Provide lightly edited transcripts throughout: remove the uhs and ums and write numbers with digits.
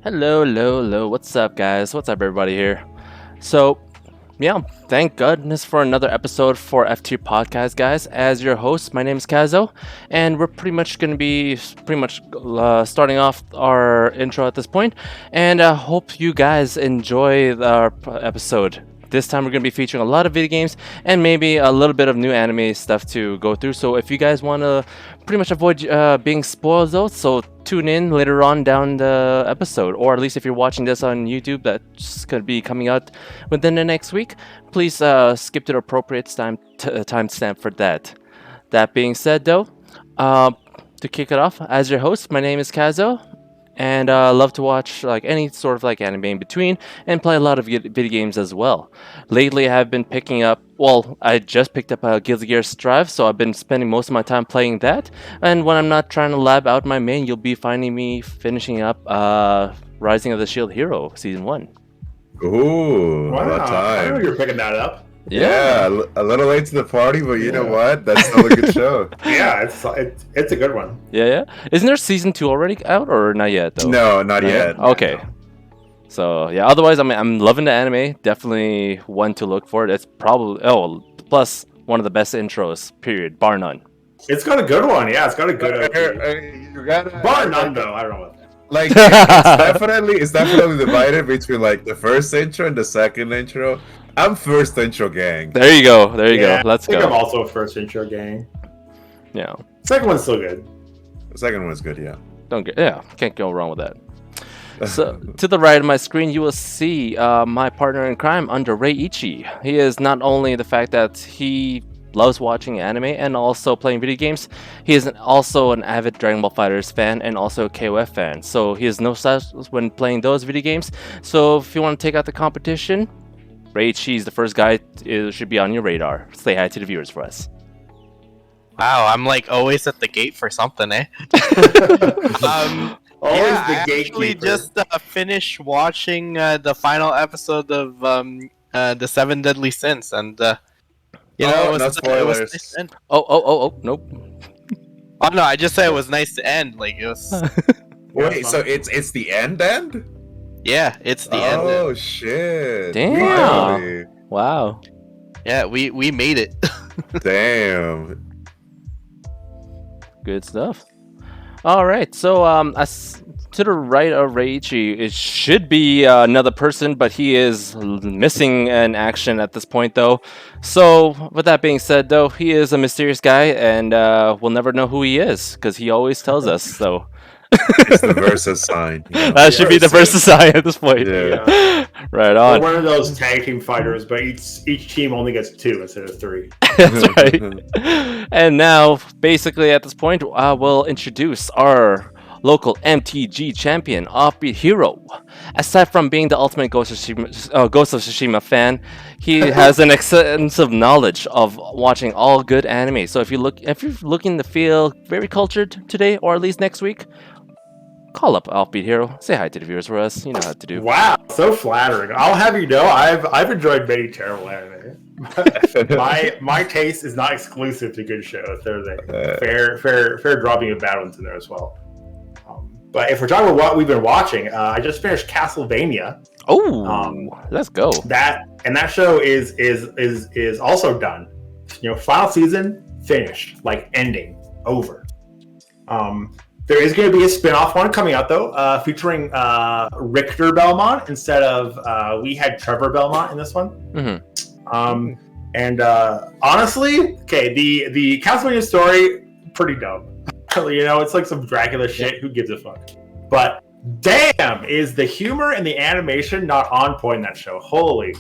Hello, hello, hello. What's up, guys? What's up, everybody here? So, yeah, thank goodness for another episode for FT Podcast, guys. As your host, my name is Kazo, and we're pretty much going to be starting off our intro at this point. And I hope you guys enjoy our episode. This time we're going to be featuring a lot of video games and maybe a little bit of new anime stuff to go through. So if you guys want to pretty much avoid being spoiled though, so tune in later on down the episode. Or at least if you're watching this on YouTube, that's going to be coming out within the next week. Please skip to the appropriate timestamp for that. That being said though, to kick it off, as your host, my name is Kazo. And love to watch like any sort of like anime in between and play a lot of video games as well. Lately, I've been picking up. Well, I just picked up a Guilty Gear Strive, so I've been spending most of my time playing that. And when I'm not trying to lab out my main, you'll be finding me finishing up Rising of the Shield Hero Season 1. Ooh, wow. what I know time? you're picking that up. Yeah, a little late to the party, but you know what? That's still a good show. Yeah, it's a good one. Yeah. Isn't there Season 2 already out or not yet though? No, not yet. Okay. So yeah, otherwise I'm loving the anime. Definitely one to look for. It's probably plus one of the best intros. Period, bar none. It's got a good one. Yeah, it's got a good OP. You gotta, Bar none though. I don't know about that. like it's definitely divided between like the first intro and the second intro. I'm first intro gang. There you go. Yeah, Let's I think go. I'm also a first intro gang. Yeah. Second one's still good. The second one's good, yeah. Can't go wrong with that. So to the right of my screen, you will see my partner in crime under Ray Ichi. He is not only the fact that he loves watching anime and also playing video games, he is also an avid Dragon Ball FighterZ fan and also a KOF fan. So he has no such when playing those video games. So if you want to take out the competition, Ray Ichi is the first guy. It should be on your radar. Say hi to the viewers for us. Wow, I'm like always at the gate for something, eh? Always yeah, the I actually gatekeeper. just finished watching the final episode of the Seven Deadly Sins, and you know, no it was spoilers. nice to end. Oh, nope. Oh no, I just said it was nice to end. Like it was, Wait, so it's the end? yeah, it's the end. Oh shit! Damn. Really? Wow. Yeah, we made it. Damn. Good stuff. All right, so as to the right of Reichi, it should be another person, but he is missing in action at this point, though. So, with that being said, though, he is a mysterious guy, and we'll never know who he is because he always tells us. So, It's the versus sign. You know? that should be the first sign at this point. Yeah. Right We're on. one of those tag team fighters, but each team only gets 2 instead of 3. That's right. And now, basically, at this point, we'll introduce our local MTG champion, Offbeat Hero. Aside from being the ultimate Ghost of Tsushima fan, he has an extensive knowledge of watching all good anime. So if you're looking to feel very cultured today, or at least next week, call up Offbeat Hero. Say hi to the viewers for us. You know how to do. Wow, so flattering. I'll have you know, I've enjoyed many terrible anime. my taste is not exclusive to good shows. There's a fair dropping of bad ones in there as well. But if we're talking about what we've been watching, I just finished Castlevania. Oh, let's go. That show is also done. You know, final season finished, like ending, over. There is going to be a spin-off one coming out though, featuring Richter Belmont instead of we had Trevor Belmont in this one. Mm-hmm. And honestly, okay, the Castlevania story pretty dumb. You know, it's like some Dracula shit. Who gives a fuck? But damn, is the humor and the animation not on point in that show? Holy,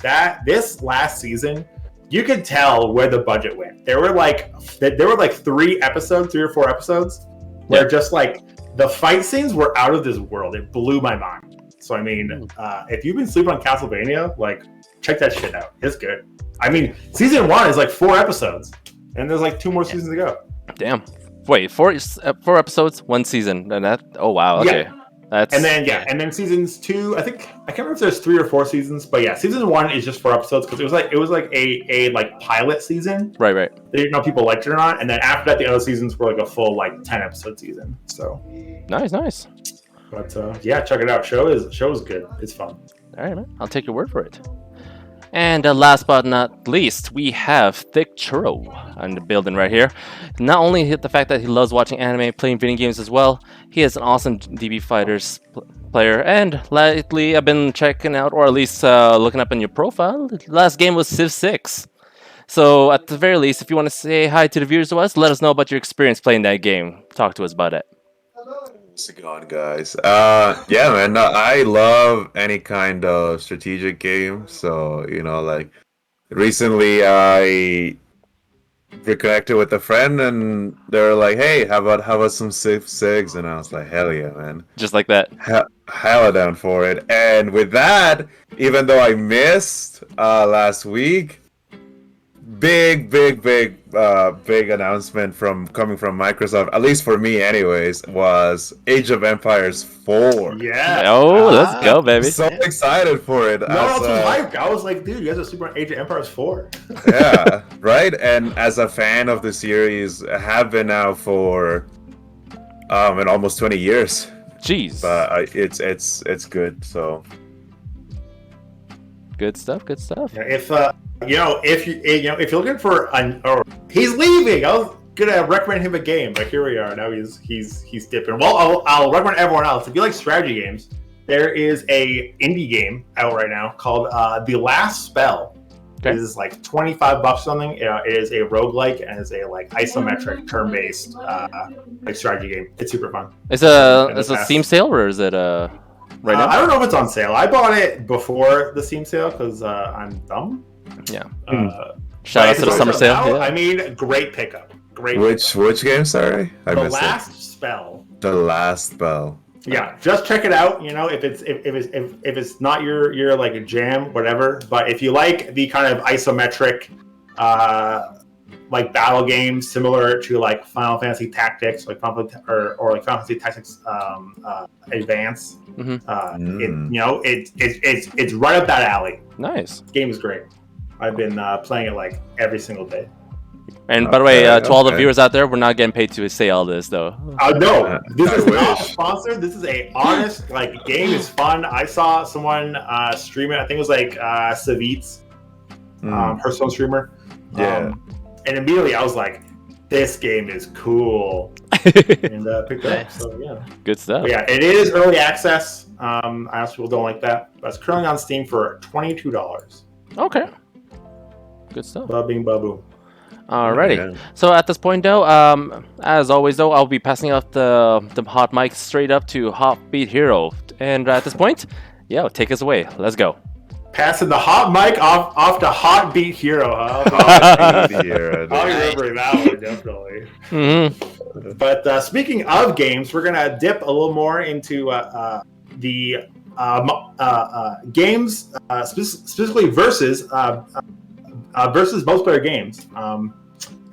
this last season, you could tell where the budget went. There were like 3 or 4 episodes where just like the fight scenes were out of this world. It blew my mind. So I mean, if you've been sleeping on Castlevania, like check that shit out. It's good. I mean, season 1 is like 4 episodes, and there's like 2 more seasons to go. Damn. Wait, 4 episodes, 1 season, and that. Oh wow. Okay. Yeah. That's. And then seasons 2. I can't remember if there's 3 or 4 seasons, but yeah, season 1 is just 4 episodes because it was like a like pilot season. Right. They didn't know if people liked it or not, and then after that, the other seasons were like a full like 10 episode season. So Nice. But yeah, check it out. Show is good. It's fun. All right, man. I'll take your word for it. And last but not least, we have Thicc Churro on the building right here. Not only hit the fact that he loves watching anime, playing video games as well, he is an awesome DB Fighters player. And lately, I've been checking out, or at least looking up on your profile. Last game was Civ 6. So at the very least, if you want to say hi to the viewers of us, let us know about your experience playing that game. Talk to us about it. How's it going, guys? Yeah, man. No, I love any kind of strategic game. So like recently, I reconnected with a friend, and they were like, "Hey, how about some Civ 6?" And I was like, "Hell yeah, man! Just like that. Hella down for it." And with that, even though I missed last week, big announcement coming from Microsoft, at least for me anyways, was Age of Empires 4. Yeah. Oh, let's go, baby. So excited for it. No, it's hype. I was like, dude, you guys are super on Age of Empires 4. Yeah, right. And as a fan of the series, I have been now for in almost 20 years. Jeez. But it's good. So Good stuff. Good stuff. Yeah, if you're looking for he's leaving. I was gonna recommend him a game, but here we are. Now he's dipping. Well, I'll recommend everyone else. If you like strategy games, there is a indie game out right now called The Last Spell. Okay. It is like $25 or something. It is a roguelike and is a like isometric turn-based like strategy game. It's super fun. It's a Steam sale, or is it right now? I don't know if it's on sale. I bought it before the Steam sale because I'm dumb. Yeah. Shout out to the summer sale. Yeah. I mean, great pickup. Great. which game? Sorry, I The missed Last Spell. it. The Last Spell. Yeah, just check it out. If it's not your like a jam, whatever. But if you like the kind of isometric, like battle games similar to like Final Fantasy Tactics, like or like Final Fantasy Tactics Advance, it's right up that alley. Nice. Game is great. I've been playing it like every single day. And by the way, to all the viewers out there, we're not getting paid to say all this, though. No, this I is not wish. sponsored. This is a honest like game. Is fun. I saw someone stream it. I think it was like Savitz, Hearthstone streamer. Yeah. And immediately I was like, "This game is cool," and picked it up. So yeah, Good stuff. but yeah, it is early access. I know people don't like that, but it's currently on Steam for $22. Okay. Good stuff. Ba bing ba boom. Alrighty. Yeah. So at this point, though, as always, though, I'll be passing out the hot mic straight up to Heartbeat Hero. And at this point, take us away. Let's go. Passing the hot mic off to Hot Beat Hero, huh? Here, I'll remember that one, definitely. Mm-hmm. But speaking of games, we're going to dip a little more into the games, specifically versus multiplayer games.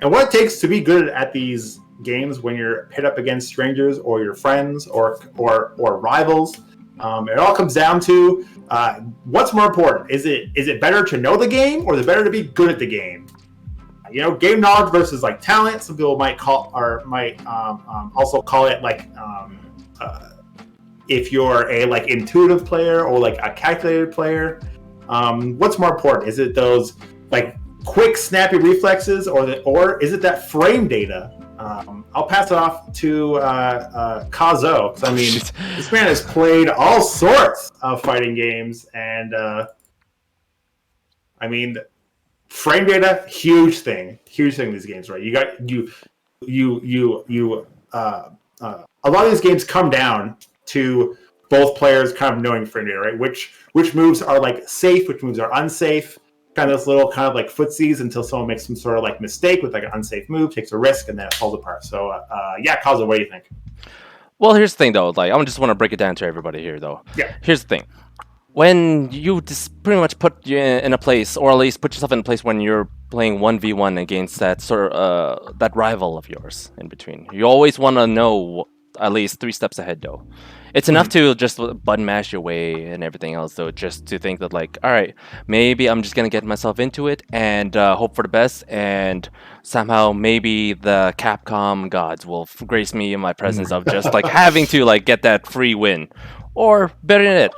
And what it takes to be good at these games when you're pit up against strangers or your friends or rivals. It all comes down to what's more important. Is it better to know the game, or is it better to be good at the game? Game knowledge versus like talent. Some people might also call it like if you're a like intuitive player or like a calculated player. What's more important? Is it those like quick, snappy reflexes, or is it that frame data? I'll pass it off to Kazo, because I mean, this man has played all sorts of fighting games, and I mean, frame data, huge thing in these games, right? A lot of these games come down to both players kind of knowing frame data, right? Which moves are like safe, which moves are unsafe. Kind of this little kind of like footsies until someone makes some sort of like mistake with like an unsafe move, takes a risk, and then it falls apart. So Kazo, what do you think? Well, here's the thing, though. Like, I just want to break it down to everybody here, though. Yeah. Here's the thing. When you just pretty much put you in a place, or at least put yourself in a place when you're playing 1v1 against that sort of that rival of yours in between, you always want to know at least 3 steps ahead though. It's enough to just button mash your way and everything else though, just to think that like, all right, maybe I'm just gonna get myself into it and hope for the best, and somehow maybe the Capcom gods will grace me in my presence of just like having to like get that free win, or better than it,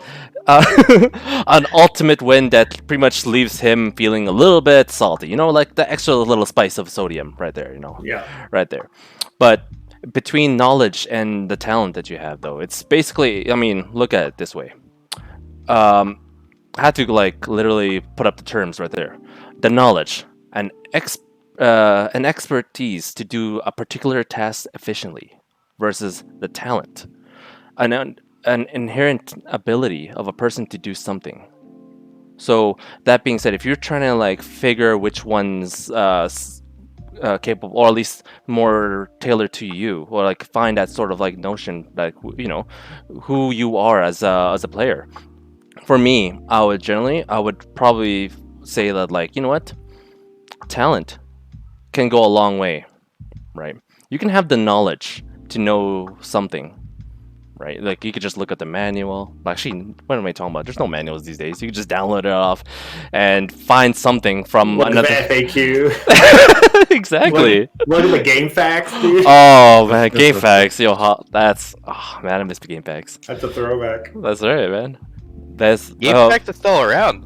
an ultimate win that pretty much leaves him feeling a little bit salty. You know, like the extra little spice of sodium right there. You know, Yeah. right there. But between knowledge and the talent that you have, though, it's basically. I mean, look at it this way. I had to like literally put up the terms right there. The knowledge and an expertise to do a particular task efficiently versus the talent, an inherent ability of a person to do something. So that being said, if you're trying to like figure which one's capable, or at least more tailored to you, or like find that sort of like notion that you know who you are as a player. For me, I would probably say that like, you know what, talent can go a long way, right? You can have the knowledge to know something, right? Like you could just look at the manual. Actually, what am I talking about? There's no manuals these days. You can just download it off and find something from Look another. at the FAQ. Exactly. Look at the game facts, dude. Oh man, game facts, yo, that's oh man, I miss the game facts. That's a throwback. That's right, man. That's Game Facts is still around.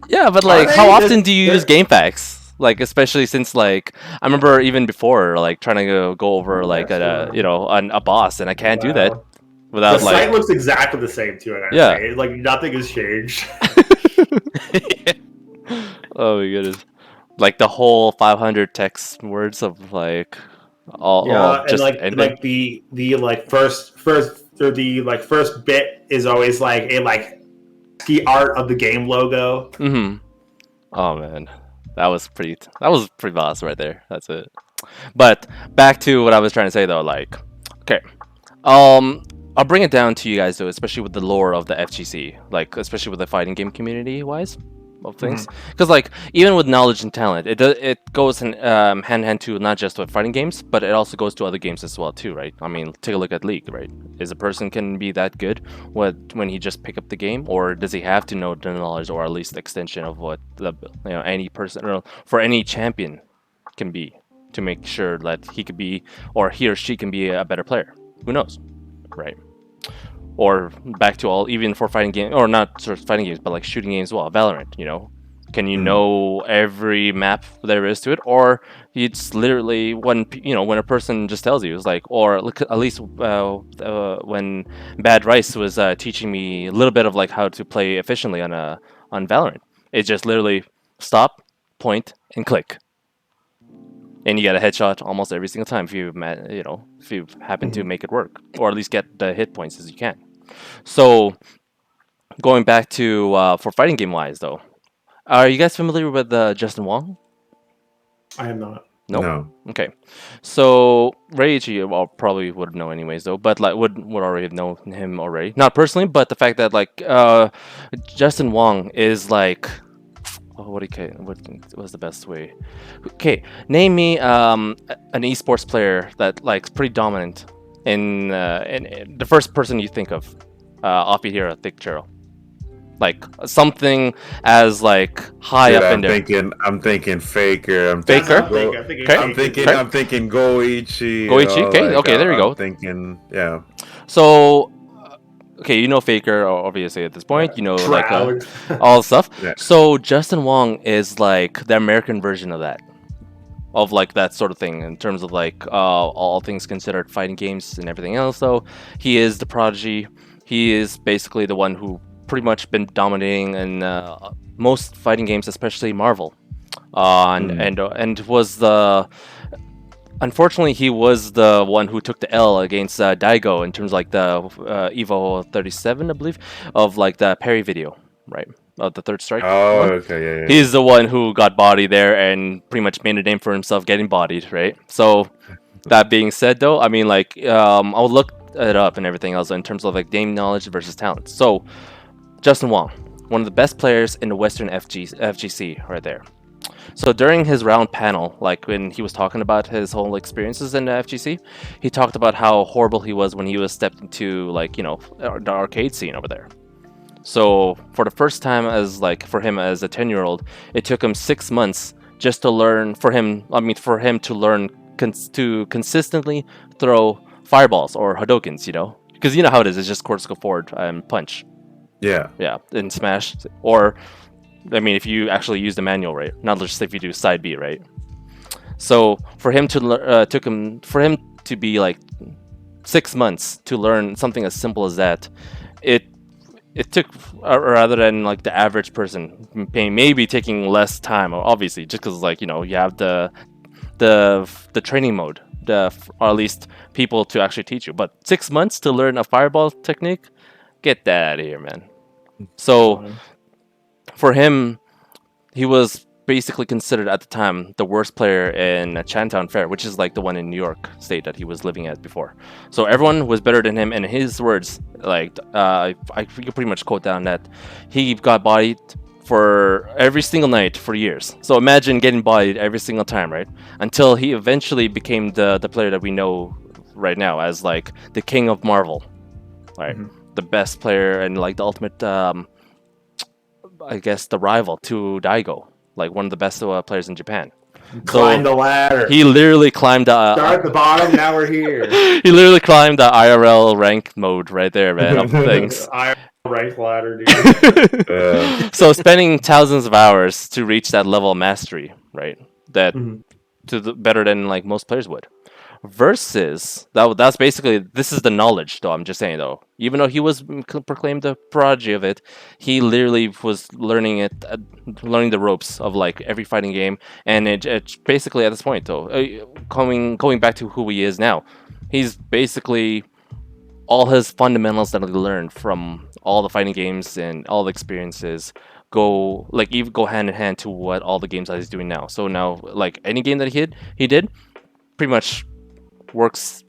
yeah, but like, they? how often do you They're- use game facts? Like, especially since like I remember even before, like trying to go over like That's a you know a boss, and I can't do that Wow. without The like site looks exactly the same too. I gotta Yeah. say. Like nothing has changed. oh my goodness, like the whole 500 text words of like all Yeah, and just like ending. like the like first or the like first bit is always like a like the art of the game logo. Mm-hmm. Oh man, that was pretty boss right there. That's it. But back to what I was trying to say though, like, okay, I'll bring it down to you guys though, especially with the lore of the FGC, like especially with the fighting game community wise of things, because like even with knowledge and talent, it goes hand in hand to not just with fighting games, but it also goes to other games as well too, right? I mean, take a look at League, right? Is a person can be that good when he just pick up the game, or does he have to know the knowledge or at least extension of what the any person or for any champion can be to make sure that he could be or he or she can be a better player? Who knows, right? Or back to all even for fighting games, or not sort of fighting games, but like shooting games as well. Valorant, you know, can you know every map there is to it, or it's literally when when a person just tells you, it's like, or look at least when Bad Rice was teaching me a little bit of like how to play efficiently on Valorant. It's just literally stop, point, and click, and you get a headshot almost every single time if if you happen to make it work, or at least get the hit points as you can. So going back to for fighting game wise though, are you guys familiar with Justin Wong? I am not. Nope. No. Okay, so Ichi, well, probably would know anyways though, but like would already have known him already, not personally, but the fact that like Justin Wong is like, what was the best way? Okay, name me an esports player that like pretty dominant in the first person you think of, offbeat hero, Thicc Churro. Like something as like high Dude, up in there. I'm thinking Faker. Faker? I'm thinking Go Ichi. Goichi, okay, there you go. I'm thinking, yeah. So, okay, you know Faker obviously at this point. You know like Shroud. all the stuff. Yeah. So Justin Wong is like the American version of that, of like that sort of thing in terms of like all things considered, fighting games and everything else. So he is the prodigy. He is basically the one who pretty much been dominating in most fighting games, especially Marvel, and was the. Unfortunately, he was the one who took the L against Daigo in terms of like the Evo 37, I believe, of like the parry video, right? Of the third strike. Oh, one. okay, yeah. He's the one who got bodied there and pretty much made a name for himself getting bodied, right? So, that being said, though, I mean, like, I'll look it up and everything else in terms of like game knowledge versus talent. So, Justin Wong, one of the best players in the Western FGC, right there. So during his round panel, like when he was talking about his whole experiences in the FGC, he talked about how horrible he was when he was stepped into like the arcade scene over there. So for the first time, as like for him as a 10-year-old, it took him 6 months just to learn. For him to learn to consistently throw fireballs or Hadokens. Because you know how it is. It's just cortical forward and punch. Yeah. Yeah, in Smash. Or if you actually use the manual, right? Not just if you do side B, right? So for him to be like 6 months to learn something as simple as that, it took rather than like the average person maybe taking less time, obviously, just because you have the training mode, or at least people to actually teach you. But 6 months to learn a fireball technique, get that out of here, man. So for him, he was basically considered at the time the worst player in Chinatown Fair, which is like the one in New York State that he was living at before. So everyone was better than him, and in his words, I could pretty much quote down that he got bodied for every single night for years. So imagine getting bodied every single time, right? Until he eventually became the player that we know right now as like the king of Marvel, right? The best player and like the ultimate, I guess, the rival to Daigo, like one of the best players in Japan. Climb the ladder. He literally climbed Start at the bottom. Now we're here. he literally climbed the IRL rank mode right there, man, of things. Rank ladder, dude. So spending thousands of hours to reach that level of mastery, right? That better than like most players would. Versus that's basically, this is the knowledge, though. I'm just saying, though, even though he was proclaimed the prodigy of it, he literally was learning the ropes of like every fighting game, and it basically at this point, though, going back to who he is now, he's basically all his fundamentals that he learned from all the fighting games and all the experiences go hand in hand to what all the games that he's doing now. So now, like any game that he did pretty much works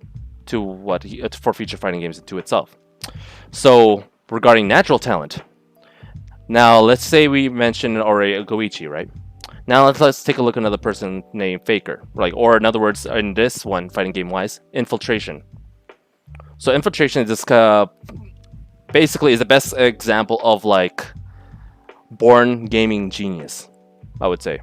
to for future fighting games into itself. So regarding natural talent, now let's say we mentioned already Goichi, right? Now let's take a look at another person named Faker, or in other words, in this one fighting game wise, Infiltration. So Infiltration is this basically is the best example of like born gaming genius, I would say.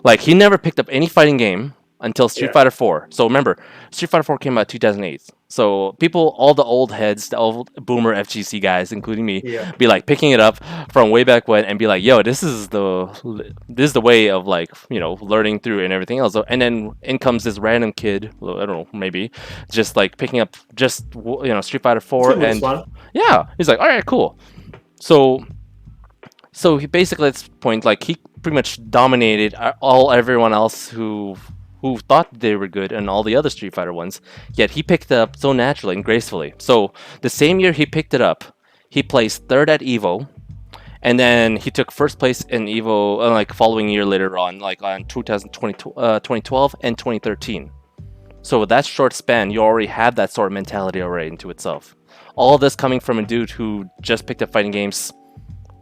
Like he never picked up any fighting game until Street Fighter 4. So remember, Street Fighter 4 came out 2008. So people, all the old heads, the old boomer FGC guys, including me, be like picking it up from way back when and be like, "Yo, this is the way of like learning through and everything else." And then in comes this random kid, I don't know, maybe just like picking up just Street Fighter 4, and yeah, he's like, "All right, cool." So he basically at this point, like he pretty much dominated everyone else who thought they were good and all the other Street Fighter ones, yet he picked it up so naturally and gracefully. So the same year he picked it up, he placed third at EVO, and then he took first place in EVO like following year later on, like on 2012 and 2013. So with that short span, you already had that sort of mentality already into itself. All this coming from a dude who just picked up fighting games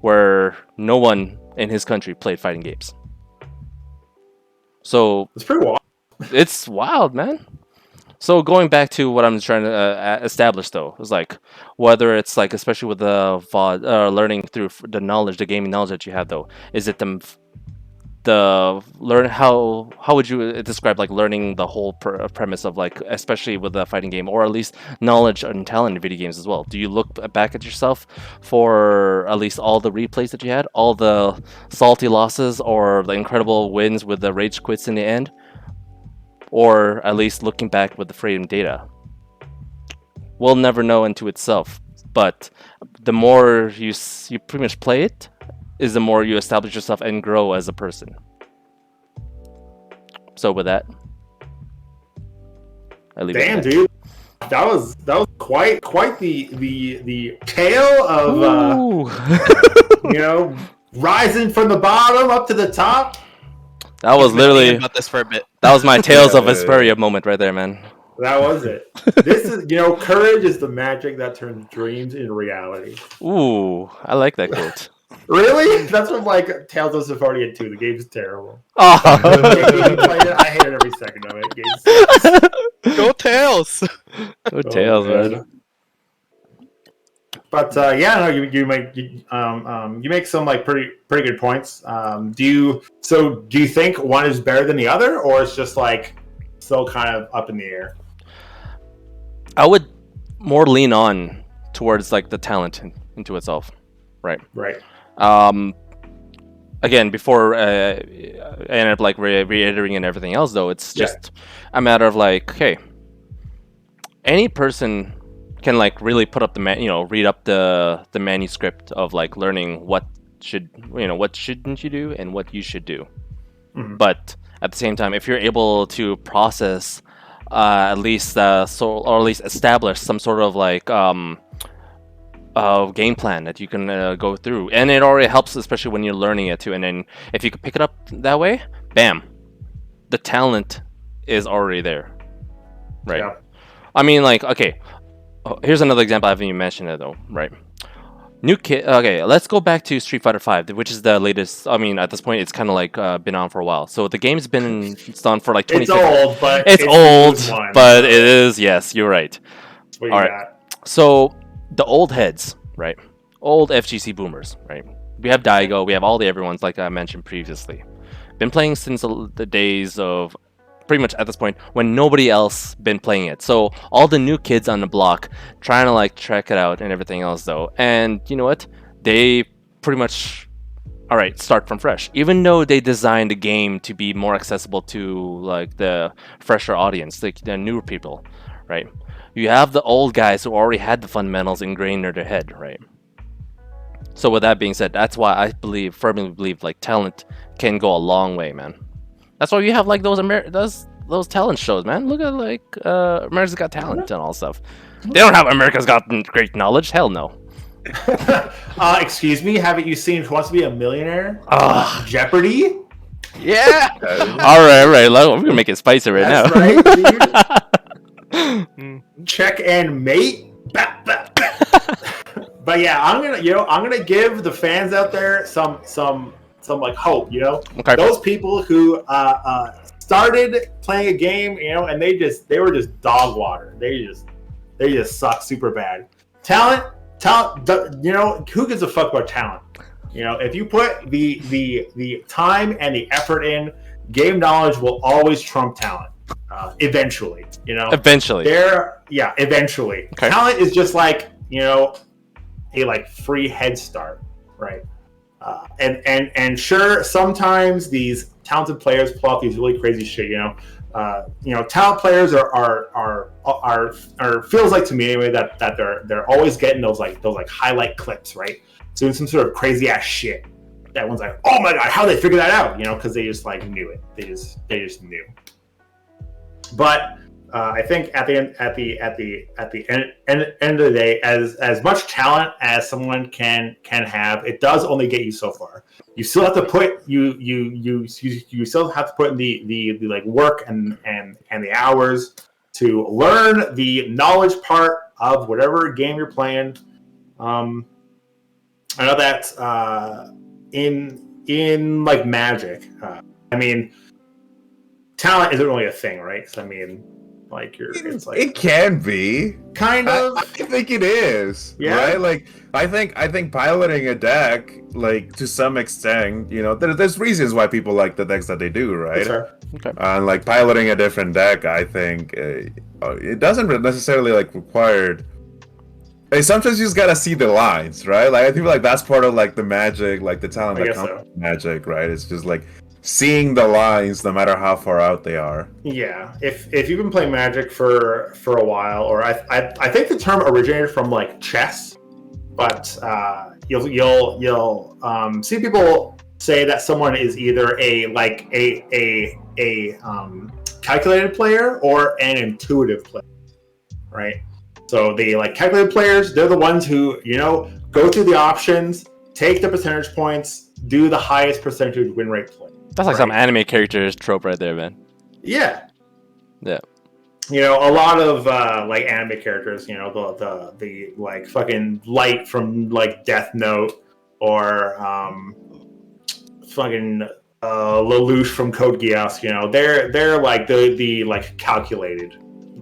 where no one in his country played fighting games. So it's pretty wild. It's wild, man. So going back to what I'm trying to establish, though, is like whether it's like, especially with the VOD, learning through the knowledge, the gaming knowledge that you have, though, is it the learn how would you describe like learning the whole premise of like, especially with the fighting game, or at least knowledge and talent in video games as well? Do you look back at yourself for at least all the replays that you had, all the salty losses or the incredible wins with the rage quits in the end? Or at least looking back with the frame data? We'll never know into itself, but the more you pretty much play it, is the more you establish yourself and grow as a person. So with that, I leave Damn, it dude, that was quite the tale of rising from the bottom up to the top. That was literally about this for a bit. That was my Tales of Vesperia moment right there, man. That was it. This is, courage is the magic that turns dreams into reality. Ooh, I like that quote. Really? That's what like Tales of Symphonia 2. The game's terrible. Oh. I hated every second of it. Game sucks. Go Tails! Go Tails, man. But yeah, no, you make some like pretty good points. Do you think one is better than the other, or it's just like still kind of up in the air? I would more lean on towards like the talent into itself, right? Right. Again, before I ended up like reiterating and everything else, though, it's just a matter of like, hey, any person can like really put up read up the manuscript of like learning what shouldn't you do and what you should do. Mhm. But at the same time, if you're able to process at least or at least establish some sort of like game plan that you can go through, and it already helps, especially when you're learning it too. And then if you could pick it up that way, bam, the talent is already there, right? Yeah. I mean, like, okay, here's another example. I haven't even mentioned it though, right? New kid. Okay, let's go back to Street Fighter V, which is the latest. I mean, at this point, it's kind of like been on for a while. So the game's been on for like 20. It's old, but it's the old, newest one. but it is. Yes, you're right. What you All right. got? So the old heads, right? Old FGC boomers, right? We have Daigo, we have all the everyone's like I mentioned previously. Been playing since the days of pretty much at this point when nobody else been playing it. So all the new kids on the block trying to like check it out and everything else though. And you know what? They pretty much all right, start from fresh. Even though they designed the game to be more accessible to like the fresher audience, like the newer people, right? You have the old guys who already had the fundamentals ingrained in their head, right? So with that being said, that's why I firmly believe like talent can go a long way, man. That's why you have like those talent shows, man. Look at like America's Got Talent and all stuff. They don't have America's Got Great Knowledge. Hell no. Excuse me, haven't you seen Who Wants to Be a Millionaire? Ugh. Jeopardy? Yeah! All right. We're gonna make it spicy right That's now. right, dude. Check and mate. But yeah, I'm gonna give the fans out there some like hope, Okay. Those people who started playing a game, and they were just dog water. They just suck super bad. Talent, who gives a fuck about talent? If you put the time and the effort in, game knowledge will always trump talent. Eventually, Eventually. Eventually. Okay. Talent is just like, a like free head start, right? And sure, sometimes these talented players pull out these really crazy shit. Talent players are feels like to me anyway that they're always getting those highlight clips, right? Doing some sort of crazy ass shit. That one's like, oh my god, how they figure that out? Because they just like knew it. They just knew. But I think at the end of the day, as much talent as someone can have, it does only get you so far. You still have to put you still have to put in the like work and the hours to learn the knowledge part of whatever game you're playing. I know that in like Magic, I mean, talent isn't really a thing, right? 'Cause I mean, like it's like it can be kind of. I think it is. Yeah. Right. Like I think piloting a deck, like to some extent, there's reasons why people like the decks that they do, right? Sure. Okay. And like piloting a different deck, I think it doesn't necessarily like required. Like, sometimes you just gotta see the lines, right? Like I feel like that's part of like the magic, like the talent I that guess comes so. with magic, right? It's just like seeing the lines, no matter how far out they are. Yeah, if you've been playing Magic for a while, or I think the term originated from like chess, but you'll see people say that someone is either a calculated player or an intuitive player, right? So the like calculated players, they're the ones who go through the options, take the percentage points, do the highest percentage win rate play. That's like some anime characters trope right there, man. Yeah. Yeah. A lot of like anime characters, the like fucking Light from like Death Note, or fucking Lelouch from Code Geass. You know, they're like the like calculated,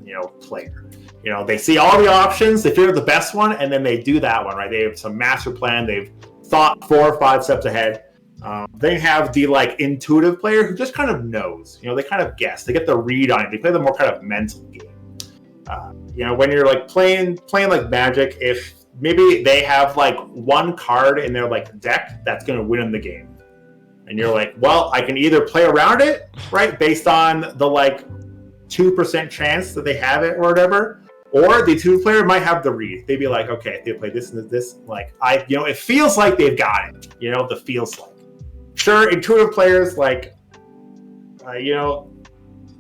you know, player. You know, they see all the options, they figure the best one, and then they do that one, right? They have some master plan. They've thought 4 or 5 steps ahead. They have the like intuitive player who just kind of knows. You know, they kind of guess. They get the read on it. They play the more kind of mental game. You know, when you're like playing like Magic, if maybe they have like one card in their like deck that's going to win in the game, and you're like, well, I can either play around it, right, based on the like 2% chance that they have it or whatever, or the two player might have the read. They'd be like, okay, if they play this and this, like you know, it feels like they've got it. You know, the feels like. Sure, intuitive players like, you know,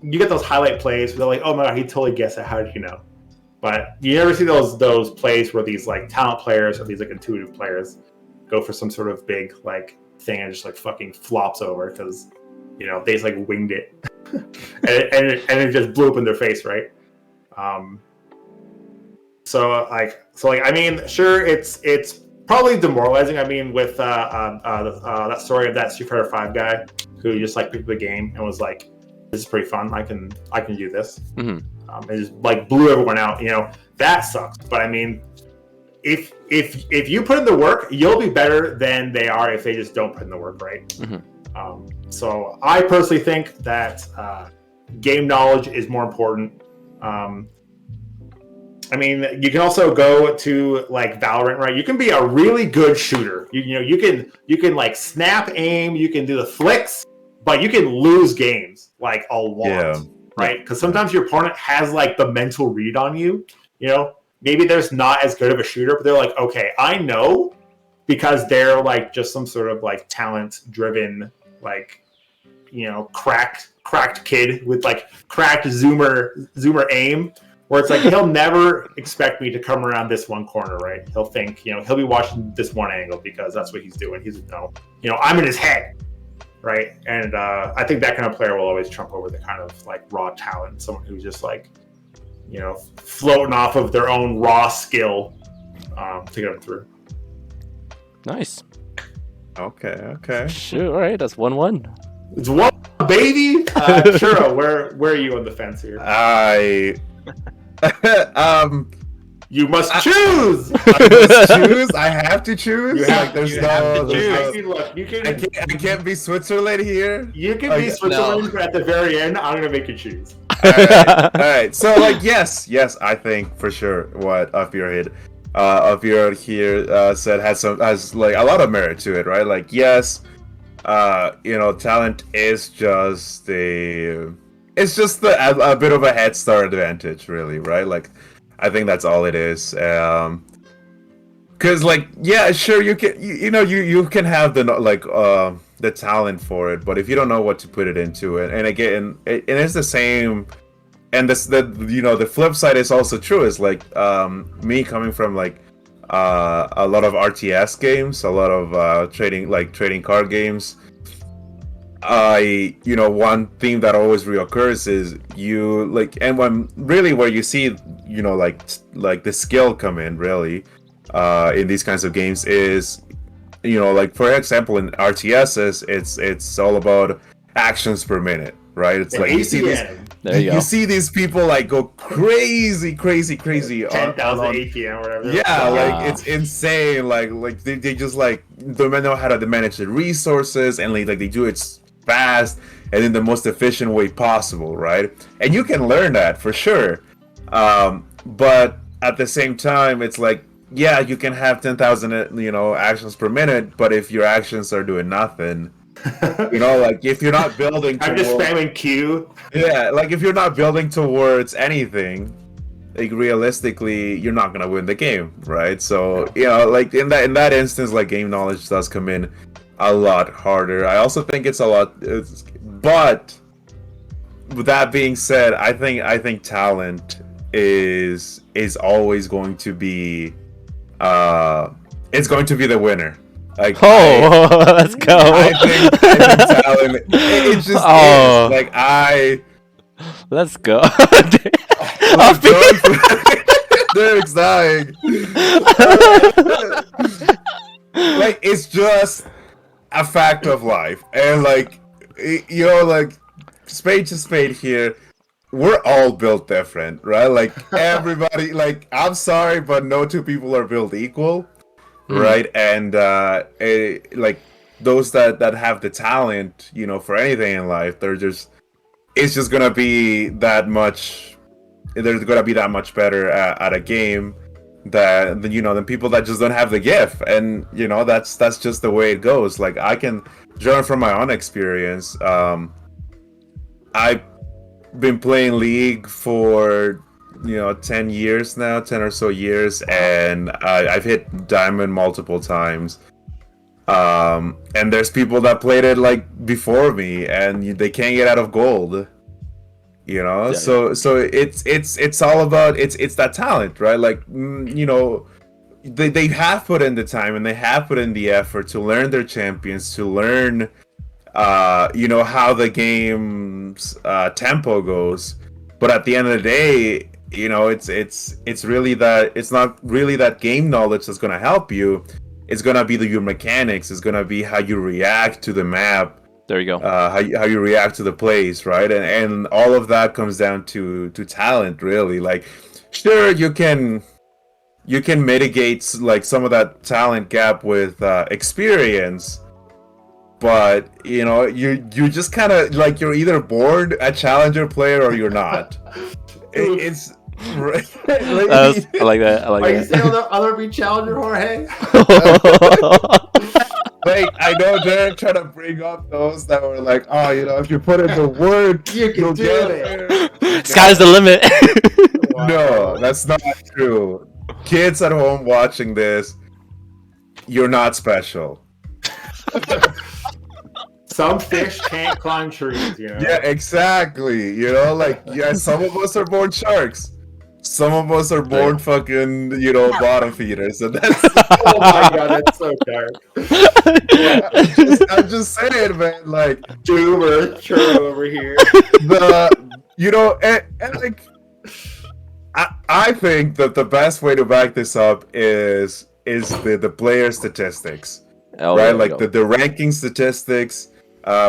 you get those highlight plays where they're like, oh my god, he totally guessed it. How did you know? But you never see those plays where these like talent players or these like intuitive players go for some sort of big like thing and just like fucking flops over because, you know, they just like winged it and it just blew up in their face, right? So I mean, sure, it's probably demoralizing. I mean, with that story of that Street Fighter 5 guy who just like picked up the game and was like, "This is pretty fun. I can do this." Mm-hmm. It just like blew everyone out. You know, that sucks. But I mean, if you put in the work, you'll be better than they are if they just don't put in the work, right? Mm-hmm. So I personally think that game knowledge is more important. I mean, you can also go to like Valorant, right? You can be a really good shooter. You know, you can like snap aim, you can do the flicks, but you can lose games like a lot, right? Because sometimes your opponent has like the mental read on you. You know, maybe there's not as good of a shooter, but they're like, okay, I know, because they're like just some sort of like talent-driven, like, you know, cracked kid with like cracked zoomer aim. Where it's like, he'll never expect me to come around this one corner, right? He'll think, you know, he'll be watching this one angle because that's what he's doing. He's, no, you know, I'm in his head, right? And I think that kind of player will always trump over the kind of like raw talent, someone who's just like, you know, floating off of their own raw skill to get them through. Nice. Okay. Shoot, all right, that's 1-1. It's one, baby! Churro, where are you on the fence here? You must choose. I must choose. I have to choose. You have, like, there's you no. have to There's choose. no Look, you can. I can't be Switzerland here. You can be Switzerland, but at the very end, I'm gonna make you choose. All right. So like, yes, I think for sure what Up Your Head here said has like a lot of merit to it, right? Like, yes, you know, talent is just a bit of a head start advantage, really, right? Like, I think that's all it is. Because, like, yeah, sure, you can, you can have the talent for it, but if you don't know what to put it into, and again, it is the same. And the flip side is also true. Is like me coming from like a lot of RTS games, a lot of trading card games. One theme that always reoccurs is where you see, like the skill come in really, in these kinds of games is, like for example in RTSs, it's all about actions per minute, right? It's like you see these. There you go. You see these people like go crazy 10,000 APM or whatever. Yeah, like it's insane. Like they just like don't know how to manage the resources, and like they do it fast and in the most efficient way possible, right? And you can learn that for sure. But at the same time, it's like, yeah, you can have 10,000 actions per minute, but if your actions are doing nothing. Like if you're not building I'm just spamming Q. Yeah, like if you're not building towards anything, like realistically, you're not gonna win the game, right? So, like in that instance, like game knowledge does come in a lot harder. I also think but with that being said, I think talent is always going to be it's going to be the winner. Like, let's go. I think talent. It just is. Like Let's go. Derek's dying. Like it's just a fact of life, and like you know, like spade to spade here. We're all built different, right? Like everybody, like I'm sorry, but no two people are built equal, right? And like those that have the talent, you know, for anything in life, they're just it's just gonna be that much. They're gonna be that much better at a game than you know than people that just don't have the gift, and you know that's just the way it goes. Like I can learn from my own experience. I've been playing League for 10 years now, 10 or so years, and I've hit Diamond multiple times. And there's people that played it like before me, and they can't get out of Gold. You know, Yeah, so it's all about it's that talent, right? Like they have put in the time and they have put in the effort to learn their champions, to learn how the game's tempo goes. But at the end of the day, you know, it's really that it's not really that game knowledge that's gonna help you. It's gonna be your mechanics. It's gonna be how you react to the map. There you go. How you react to the plays, right? And all of that comes down to talent, really. Like, sure, you can mitigate like some of that talent gap with experience, but you know, you just kind of like you're either born a challenger player or you're not. It's right. I like that. I like Are you that. saying other be challenger, Jorge? Like, I know Derek trying to bring up those that were like, oh, you know, if you put in the work, You can you'll do get it. there. Sky's the limit. No, that's not true. Kids at home watching this, you're not special. Some fish can't climb trees, you know? Yeah, exactly. You know, like, yeah, some of us are born sharks. Some of us are born fucking, bottom feeders. And that's Oh my god, that's so dark. I'm just saying, man, like Doomer churro over here. and like I think that the best way to back this up is the player statistics. Oh, right? there Like you the ranking statistics.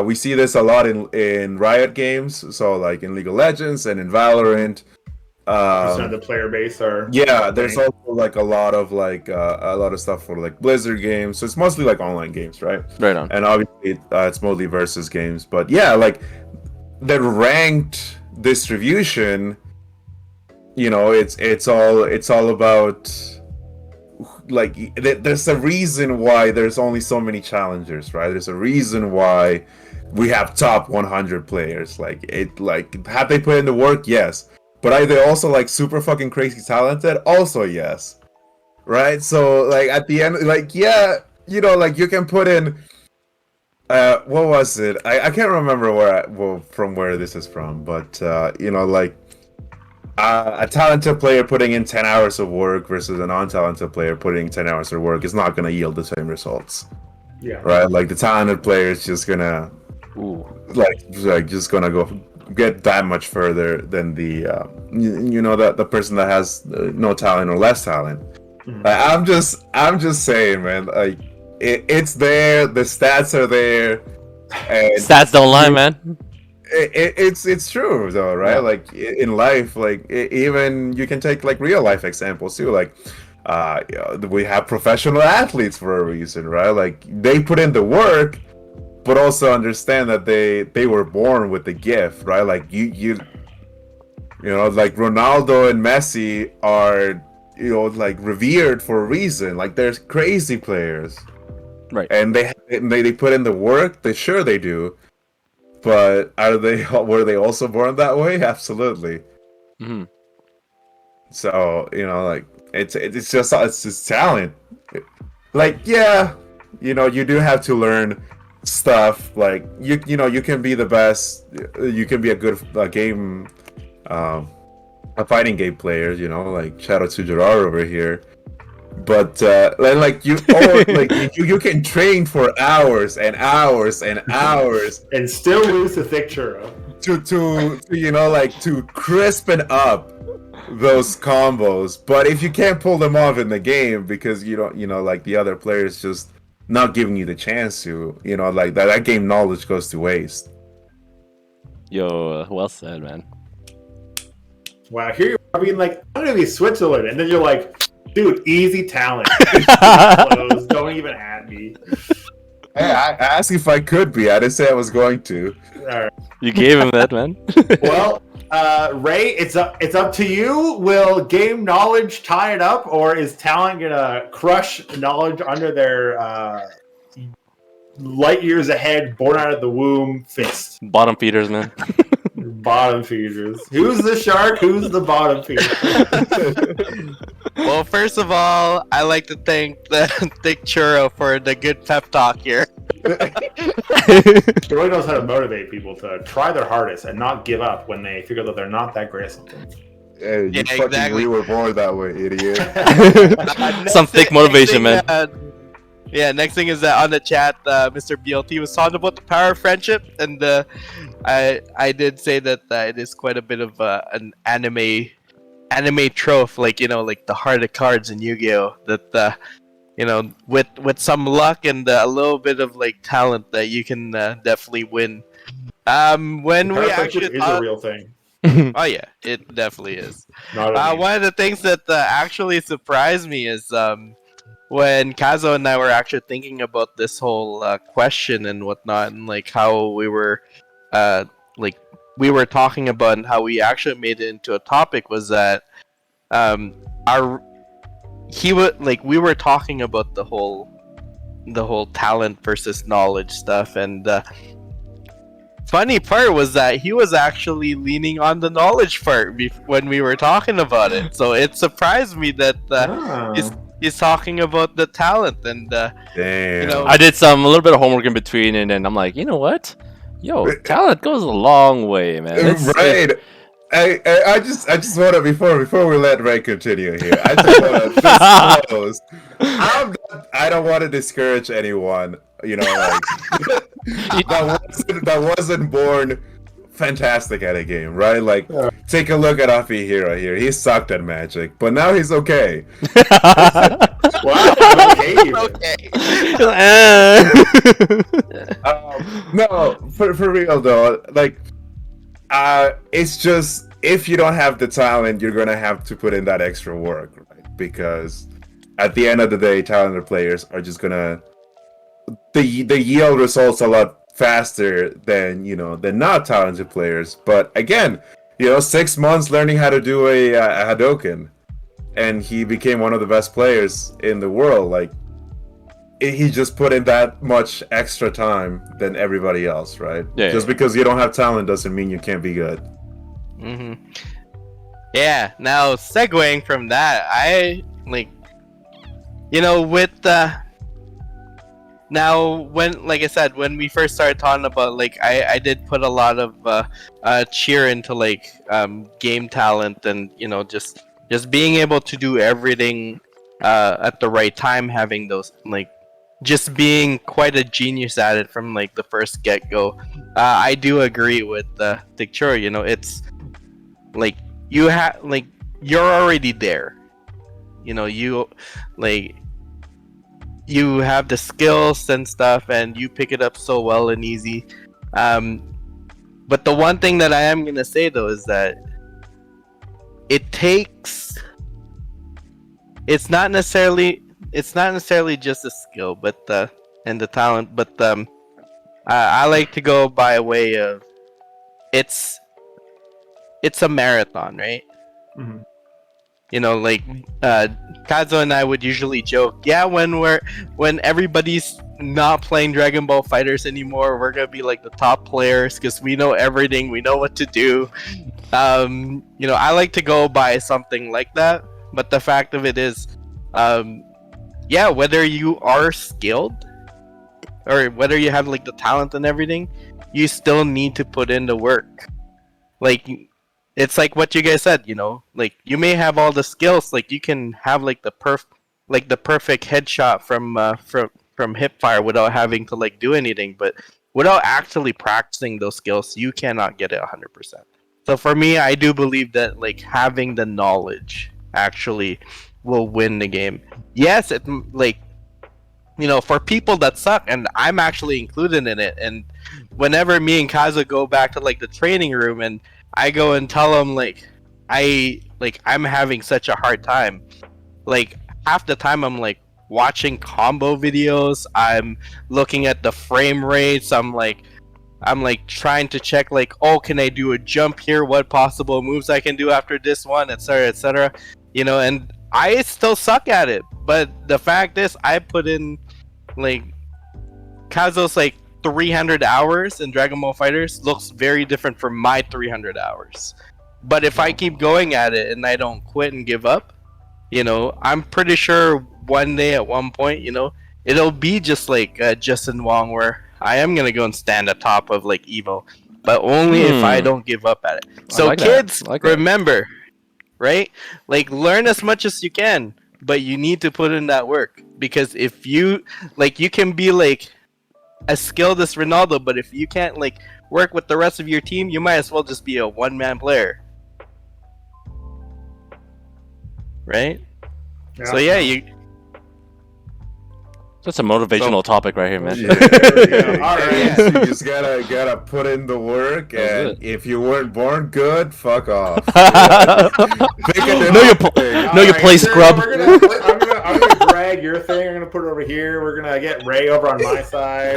We see this a lot in Riot games, so like in League of Legends and in Valorant. Percent of the player base are There's also like a lot of stuff for like Blizzard games, so it's mostly like online games, right? Right on. And obviously it's mostly versus games, but yeah, like the ranked distribution, you know, it's all about like there's a reason why there's only so many challengers, right? There's a reason why we have top 100 players. Like have they put in the work? Yes. But are they also like super fucking crazy talented? Also yes. Right? So like at the end, like yeah, you know, like you can put in what was it? I can't remember from where this is from, but like a talented player putting in 10 hours of work versus a non-talented player putting 10 hours of work is not going to yield the same results. Yeah. Right? Like the talented player is just going to like just going to go get that much further than the the person that has no talent or less talent. Mm-hmm. Like, I'm just saying, man, like it's there, the stats are there, and Stats don't lie, man. it's true though, right? Yeah. Like in life, like even you can take like real life examples too. Like we have professional athletes for a reason, right? Like they put in the work, but also understand that they were born with the gift, right? Like you know, like Ronaldo and Messi are like revered for a reason. Like they're crazy players, Right. and they put in the work. They do. But were they also born that way? Absolutely. Mm-hmm. So like it's just talent. Like yeah, you do have to learn stuff. Like you can be the best. You can be a good game, a fighting game player. Like shout out to Gerard over here. But like you can train for hours and hours and hours And still lose to Thicc Churro. to crispen up those combos. But if you can't pull them off in the game because you don't like the other players just not giving you the chance to, like that game knowledge goes to waste. Yo, well said, man. Wow, here you are being like, I'm gonna be Switzerland, and then you're like, dude, easy talent. Close. Don't even add me. Hey, I asked if I could be. I didn't say I was going to. All right. You gave him that, man. Well, Ray, it's up to you. Will game knowledge tie it up, or is talent gonna crush knowledge under their light years ahead, born out of the womb fist? Bottom feeders, man. Bottom feeders. Who's the shark? Who's the bottom feeder? Well, first of all, I like to thank the Thicc Churro for the good pep talk here. He really knows how to motivate people to try their hardest and not give up when they figure that they're not that great at something. Hey, Yeah, fucking exactly. we were born that way, idiot. Some thick motivation, man. Next thing is that on the chat, Mr. BLT was talking about the power of friendship, and I did say that it is quite a bit of an anime trope, like like the heart of cards in Yu-Gi-Oh. That with some luck and a little bit of like talent, that you can definitely win. When we Power actually friendship is a real thing. oh yeah, it definitely is. Not a meme. One of the things that actually surprised me is when Kazo and I were actually thinking about this whole question and whatnot, and like how we were talking about and how we actually made it into a topic, was that we were talking about the whole talent versus knowledge stuff, and funny part was that he was actually leaning on the knowledge part when we were talking about it. So it surprised me that he's talking about the talent, and Damn. I did a little bit of homework in between, and then I'm like, you know what? Yo, talent goes a long way, man. Right. I just want to before we let Ray continue here. I just want to disclose. I don't want to discourage anyone. That wasn't born fantastic at a game, right? Like, take a look at Afihira here. He sucked at Magic, but now he's okay. Wow. Okay. No, for real though, like, it's just, if you don't have the talent, you're gonna have to put in that extra work, right? Because at the end of the day, talented players are just gonna they yield results a lot faster than than not talented players. But again, 6 months learning how to do a Hadoken, and he became one of the best players in the world. Like, he just put in that much extra time than everybody else, right? Just because you don't have talent doesn't mean you can't be good. Mm-hmm. Yeah. Now, segueing from that, I with now, when, like I said, when we first started talking about, like, I did put a lot of cheer into game talent, and just being able to do everything at the right time, having those, like, just being quite a genius at it from the first get-go. I do agree with Thicc Churro. It's like you're already there. You have the skills and stuff, and you pick it up so well and easy. But the one thing that I am gonna say though is that it's not necessarily just a skill, but and the talent, but I like to go by way of it's a marathon, right? Mm-hmm. Kazo and I would usually joke, yeah, when everybody's not playing Dragon Ball Fighters anymore, we're gonna be like the top players because we know everything, we know what to do. I like to go by something like that, but the fact of it is, whether you are skilled or whether you have the talent and everything, you still need to put in the work. It's like what you guys said, you may have all the skills, you can have the perfect headshot from hipfire without having to do anything, but without actually practicing those skills, you cannot get it 100%. So for me, I do believe that having the knowledge actually will win the game. Yes, for people that suck, and I'm actually included in it. And whenever me and Kaza go back to like the training room, and I go and tell them I'm having such a hard time, like half the time I'm like watching combo videos, I'm looking at the frame rates, I'm like trying to check like, oh, can I do a jump here, what possible moves I can do after this one, etc, etc. And I still suck at it. But the fact is, I put in like Kazo's like 300 hours in Dragon Ball Fighters looks very different from my 300 hours. But if I keep going at it and I don't quit and give up, I'm pretty sure one day at one point, it'll be just like Justin Wong, where I am gonna go and stand atop of like Evo, but only if I don't give up at it. So kids, remember, right? Like learn as much as you can, but you need to put in that work, because if you can be like as skilled as Ronaldo, but if you can't like work with the rest of your team, you might as well just be a one-man player. Right? Yeah. So yeah, That's a motivational topic right here, man. Yeah. All right. You just gotta put in the work, and if you weren't born good, fuck off. Know your place, scrub. I'm gonna drag your thing. I'm gonna put it over here. We're gonna get Ray over on my side.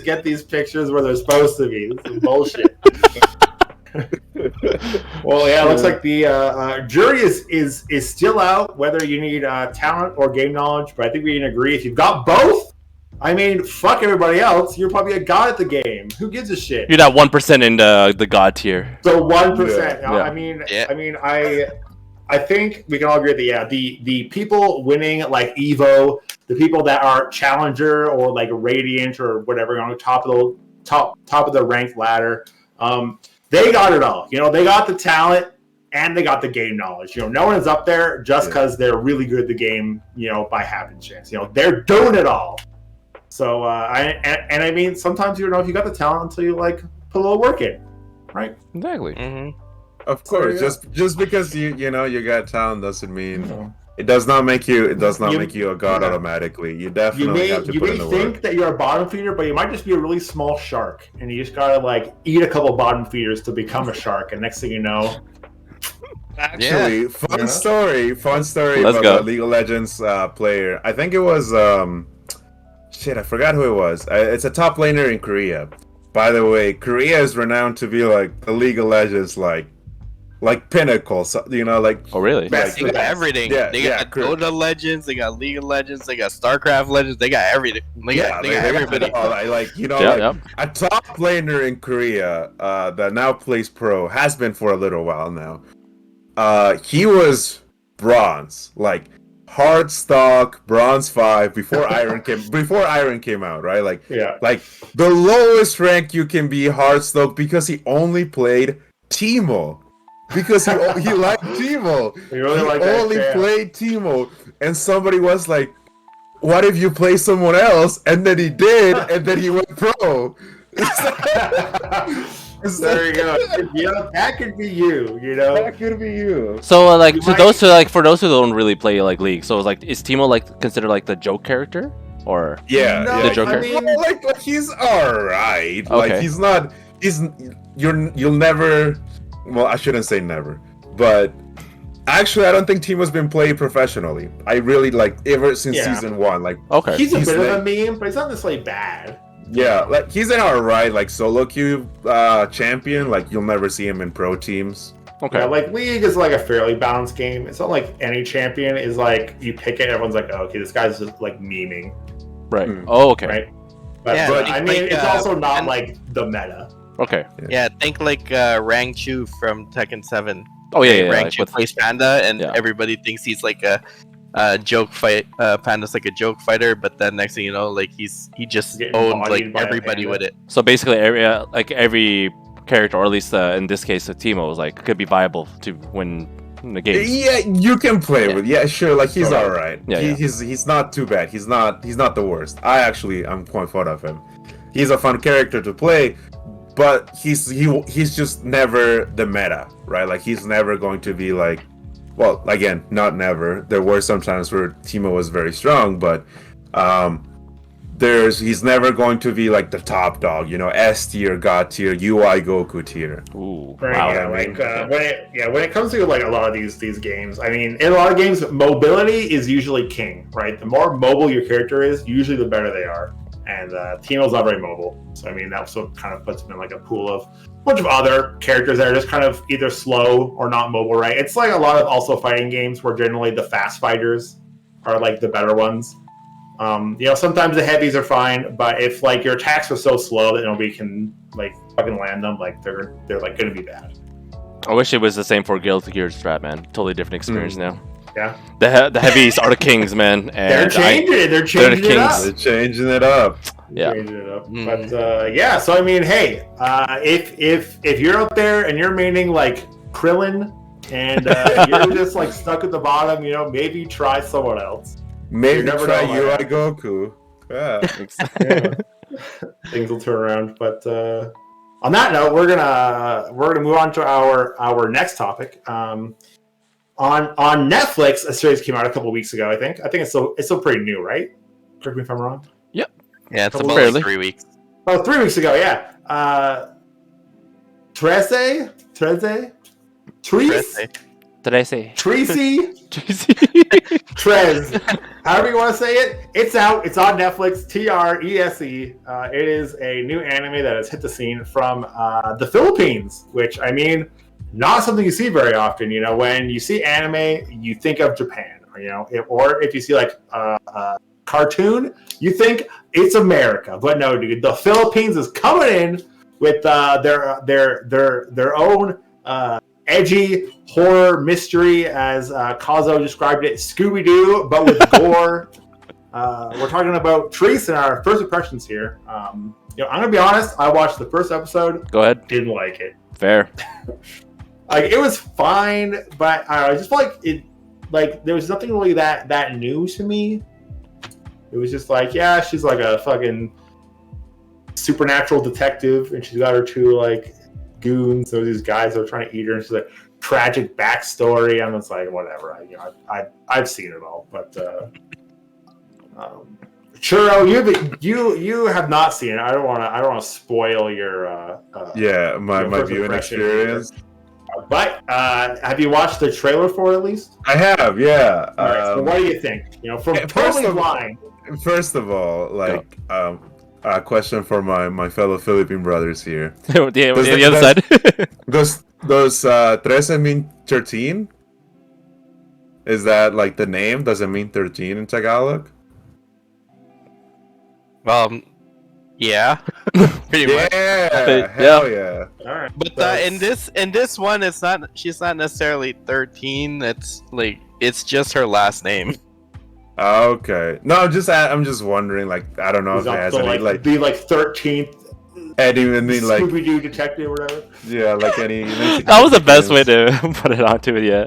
Get these pictures where they're supposed to be. This is bullshit. Well, yeah, it looks like the jury is still out whether you need talent or game knowledge, but I think we can agree if you've got both, I mean, fuck everybody else, you're probably a god at the game. Who gives a shit? You're that 1% in the god tier. So 1%. Yeah. I think we can all agree that the people winning like Evo, the people that are challenger or like Radiant or whatever on the top of the ranked ladder, they got it all. They got the talent and they got the game knowledge. No one is up there just because they're really good at the game, by happenstance. They're doing it all. So, I mean, sometimes you don't know if you got the talent until you like put a little work in, right? Exactly. Mm-hmm. Of course, just because you got talent doesn't mean it does not make you a god automatically. You definitely have to put in the work. You may think that you're a bottom feeder, but you might just be a really small shark, and you just gotta like eat a couple bottom feeders to become a shark. And next thing you know, actually, fun story Let's about go. the League of Legends player. I think it was I forgot who it was. It's a top laner in Korea. By the way, Korea is renowned to be like the League of Legends like pinnacle, Oh, really? Best. They got everything. Yeah, They got Dota Legends, they got League of Legends, they got StarCraft Legends, they got everything. They got everybody. A top player in Korea that now plays pro, has been for a little while now. He was bronze, like hard stock, bronze 5 before Iron came out, right? Like the lowest rank you can be hard stock because he only played Teemo. Because he liked Teemo. He only played Teemo. And somebody was like, what if you play someone else? And then he did, and then he went pro. there you go. That could be you, That could be you. So for those who don't really play like League, so it's like, is Teemo like considered like the joke character? Or the Joker? I mean, like he's alright. Okay. Like you'll never. Well, I shouldn't say never, but actually, I don't think Teemo's been played professionally. I really ever since season 1. Like, okay, he's a bit of a meme, but he's not necessarily bad. Yeah, like he's an alright solo queue champion. Like you'll never see him in pro teams. Okay. Yeah, like League is like a fairly balanced game. It's not like any champion is like you pick it, everyone's like, oh, okay, this guy's just like memeing. Right. Oh, okay. Right. But I mean, it's also not like the meta. Okay. Yeah, think like Rang Chu from Tekken 7. Oh yeah. Rang Chu plays Panda, and everybody thinks he's like a joke fight. Panda's like a joke fighter, but then next thing you know, like he just owned like everybody with it. So basically, every character, or at least in this case, Teemo, could be viable to win the game. Yeah, you can play with. Yeah, sure. Like he's alright. Yeah, he's not too bad. He's not the worst. I'm quite fond of him. He's a fun character to play. But he's just never the meta, right? Like he's never going to be like well, again, not never. There were some times where Timo was very strong, but he's never going to be like the top dog, S tier, God tier, UI Goku tier. Ooh, Right, wow. yeah, I mean? when it comes to like a lot of these games, I mean, in a lot of games, mobility is usually king, right? The more mobile your character is, usually the better they are. And Timo's not very mobile, so I mean that's what kind of puts him in like a pool of a bunch of other characters that are just kind of either slow or not mobile, right? It's like a lot of also fighting games where generally the fast fighters are like the better ones. Sometimes the heavies are fine, but if like your attacks are so slow that nobody can like fucking land them, like they're like gonna be bad. I wish it was the same for Guilty Gear Strat, man. Totally different experience now. Yeah, The heavies are the kings, man. And they're changing it. They're changing it up. They're changing it up. Yeah. Changing it up. But yeah, so I mean, hey, if you're out there and you're maining like Krillin and you're just like stuck at the bottom, maybe try someone else. Maybe You never try know, UI man. Goku. Yeah. Yeah. Things will turn around. But on that note, we're gonna move on to our next topic. On Netflix, a series came out a couple weeks ago. I think it's still pretty new, right? Correct me if I'm wrong. Yep. Yeah, it's Couple about fairly. like 3 weeks. Oh, 3 weeks ago, yeah. Trese, Trese. Trese. Trese, however you want to say it. It's out. It's on Netflix. Trese. It is a new anime that has hit the scene from the Philippines, which I mean, not something you see very often. When you see anime, you think of Japan, or if you see like a cartoon, you think it's America. But no, dude, the Philippines is coming in with their own edgy horror mystery, as Kazo described it, Scooby-Doo, but with gore. We're talking about Trese and our first impressions here. I'm gonna be honest. I watched the first episode. Go ahead. Didn't like it. Fair. Like it was fine, but I just felt like it. Like there was nothing really that new to me. It was just like, yeah, she's like a fucking supernatural detective, and she's got her two like goons. So these guys that are trying to eat her, and she's like tragic backstory. I'm just like, whatever. I've seen it all, but Churro, you have not seen it. I don't want to spoil your my first viewing impression experience. But have you watched the trailer for it at least? I have, yeah. All right, so what do you think? From first totally of- blind. First of all, like, a question for my fellow Philippine brothers here. the other side. Does Trese mean 13? Is that like the name? Does it mean 13 in Tagalog? Well, yeah, pretty much. Yeah, hell yeah. All right, But in this one, she's not necessarily 13. It's just her last name. Okay. No, I'm just wondering. Like, I don't know if it has any like the 13th any like Scooby-Doo detective or whatever. yeah like any. That was the best way to put it onto it, yeah.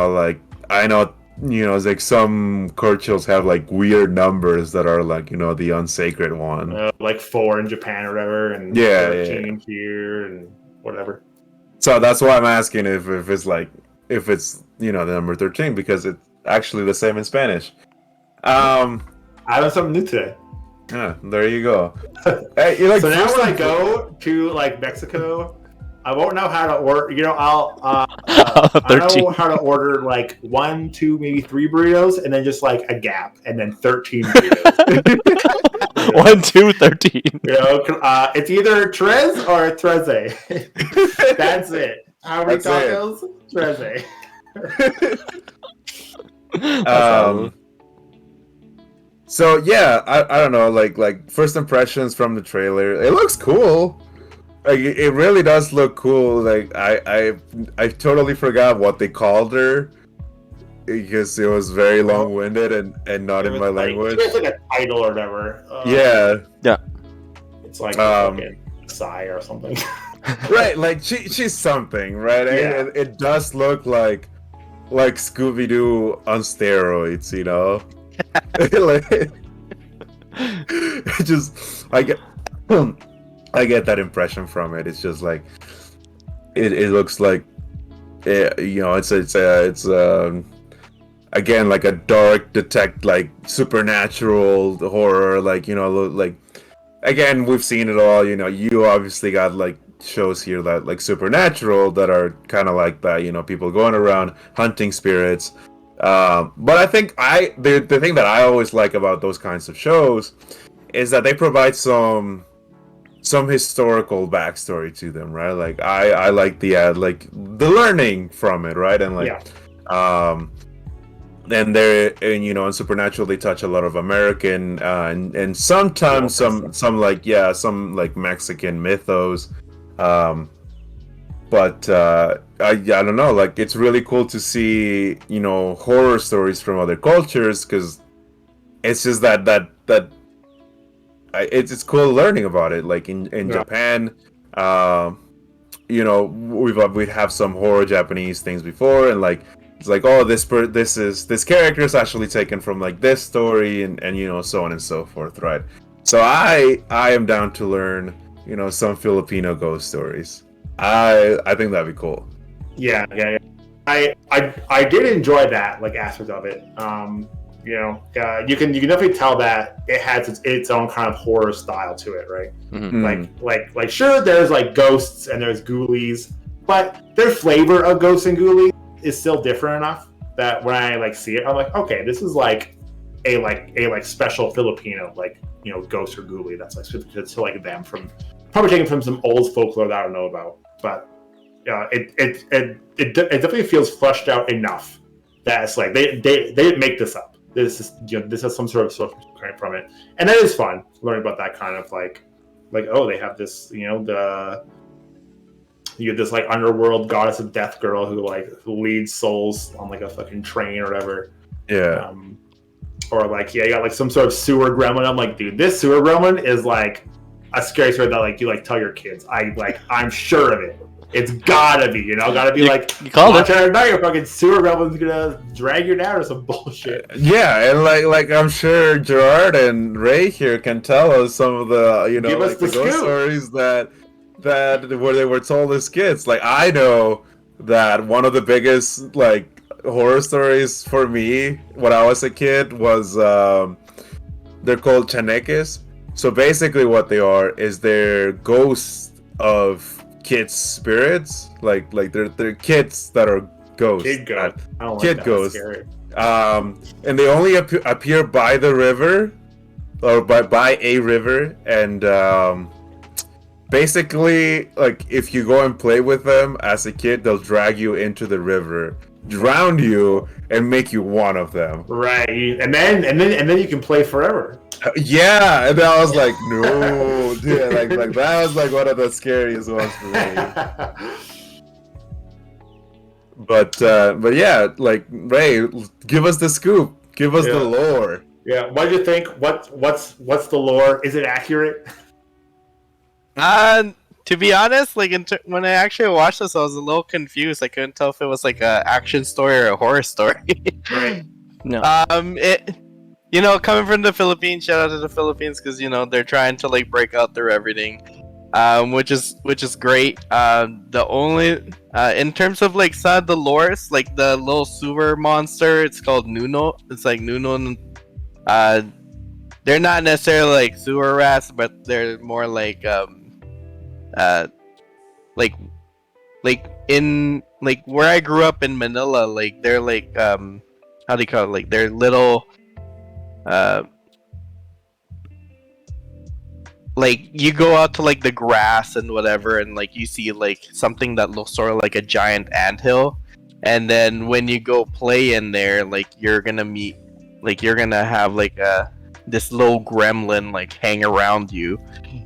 Like I know. It's like some cultures have like weird numbers that are like the unsacred one. Like 4 in Japan or whatever, and Yeah, 13 here and whatever. So that's why I'm asking if it's the number 13, because it's actually the same in Spanish. I learned something new today. Yeah, there you go. Hey, you like So now first when I and- go to like Mexico, I won't know how to order. I know 13. how to order like 1, 2, maybe 3 burritos, and then just like a gap, and then 13 burritos. 1, 2, 13. It's either Trez or Treze. That's it. How many That's it. tacos? Treze. So yeah, I don't know, like first impressions from the trailer. It looks cool. Like it really does look cool. Like I totally forgot what they called her because it was very long-winded and not in my language. It's like a title or whatever. Yeah, It's like fucking Psy or something. right. Like she's something, right? Yeah. It does look like Scooby-Doo on steroids, like it just I get that impression from it. It's just like it looks like it's again like a dark like supernatural horror, like like again we've seen it all. You obviously got like shows here that like supernatural that are kind of like that. People going around hunting spirits. But I think the thing that I always like about those kinds of shows is that they provide some historical backstory to them, right? Like I like like the learning from it, right? And like um and in Supernatural they touch a lot of American and sometimes some like Mexican mythos. But I don't know, like it's really cool to see horror stories from other cultures, because it's just it's cool learning about it. Like in Japan, we'd have some horror Japanese things before, and like it's like, oh, this character is actually taken from like this story, and so on and so forth, right? So I am down to learn some Filipino ghost stories. I think that'd be cool. Yeah. I did enjoy that like aspect of it. You can definitely tell that it has its own kind of horror style to it, right? Mm-hmm. Like sure, there's like ghosts and there's ghoulies, but their flavor of ghosts and ghoulies is still different enough that when I like see it, I'm like, okay, this is like a special Filipino like ghost or ghoulie that's like to like them, from probably taken from some old folklore that I don't know about, but it definitely feels fleshed out enough that it's like they didn't make this up. This is this has some sort of source from it, and that is fun learning about that kind of like oh, they have this you get this like underworld goddess of death girl who leads souls on like a fucking train or whatever. Yeah. Or like you got like some sort of sewer gremlin. I'm like, dude, this sewer gremlin is like a scary story that like you like tell your kids. I'm sure of it. It's gotta be, gotta be like you called it. At night, your fucking sewer gremlin's gonna drag you down or some bullshit. Yeah, and like I'm sure Gerard and Ray here can tell us some of the Give us like the the ghost scoop. stories that where they were told as kids. Like I know that one of the biggest like horror stories for me when I was a kid was they're called chaneques. So basically what they are is they're ghosts of kids' spirits, like they're kids that are ghosts. Kid ghost. I don't like Kid that. ghosts. Scary. And they only appear by the river, or by a river, and basically, like if you go and play with them as a kid, they'll drag you into the river, drown you, and make you one of them. Right, and then you can play forever. Yeah, and I was like, no, dude, like that was like one of the scariest ones for me. But yeah, like Ray, give us the scoop, give us the lore. Yeah, what do you think? What's the lore? Is it accurate? To be honest, like when I actually watched this, I was a little confused. I couldn't tell if it was like a action story or a horror story. Right. No. Coming from the Philippines, shout out to the Philippines, because they're trying to like break out through everything, which is great. The only in terms of like some of the lores, like the little sewer monster, it's called Nuno. It's like Nuno. They're not necessarily like sewer rats, but they're more like in like where I grew up in Manila, like they're like how do you call it? Like they're little like you go out to like the grass and whatever, and like you see like something that looks sort of like a giant anthill, and then when you go play in there, like you're gonna have like this little gremlin like hang around you,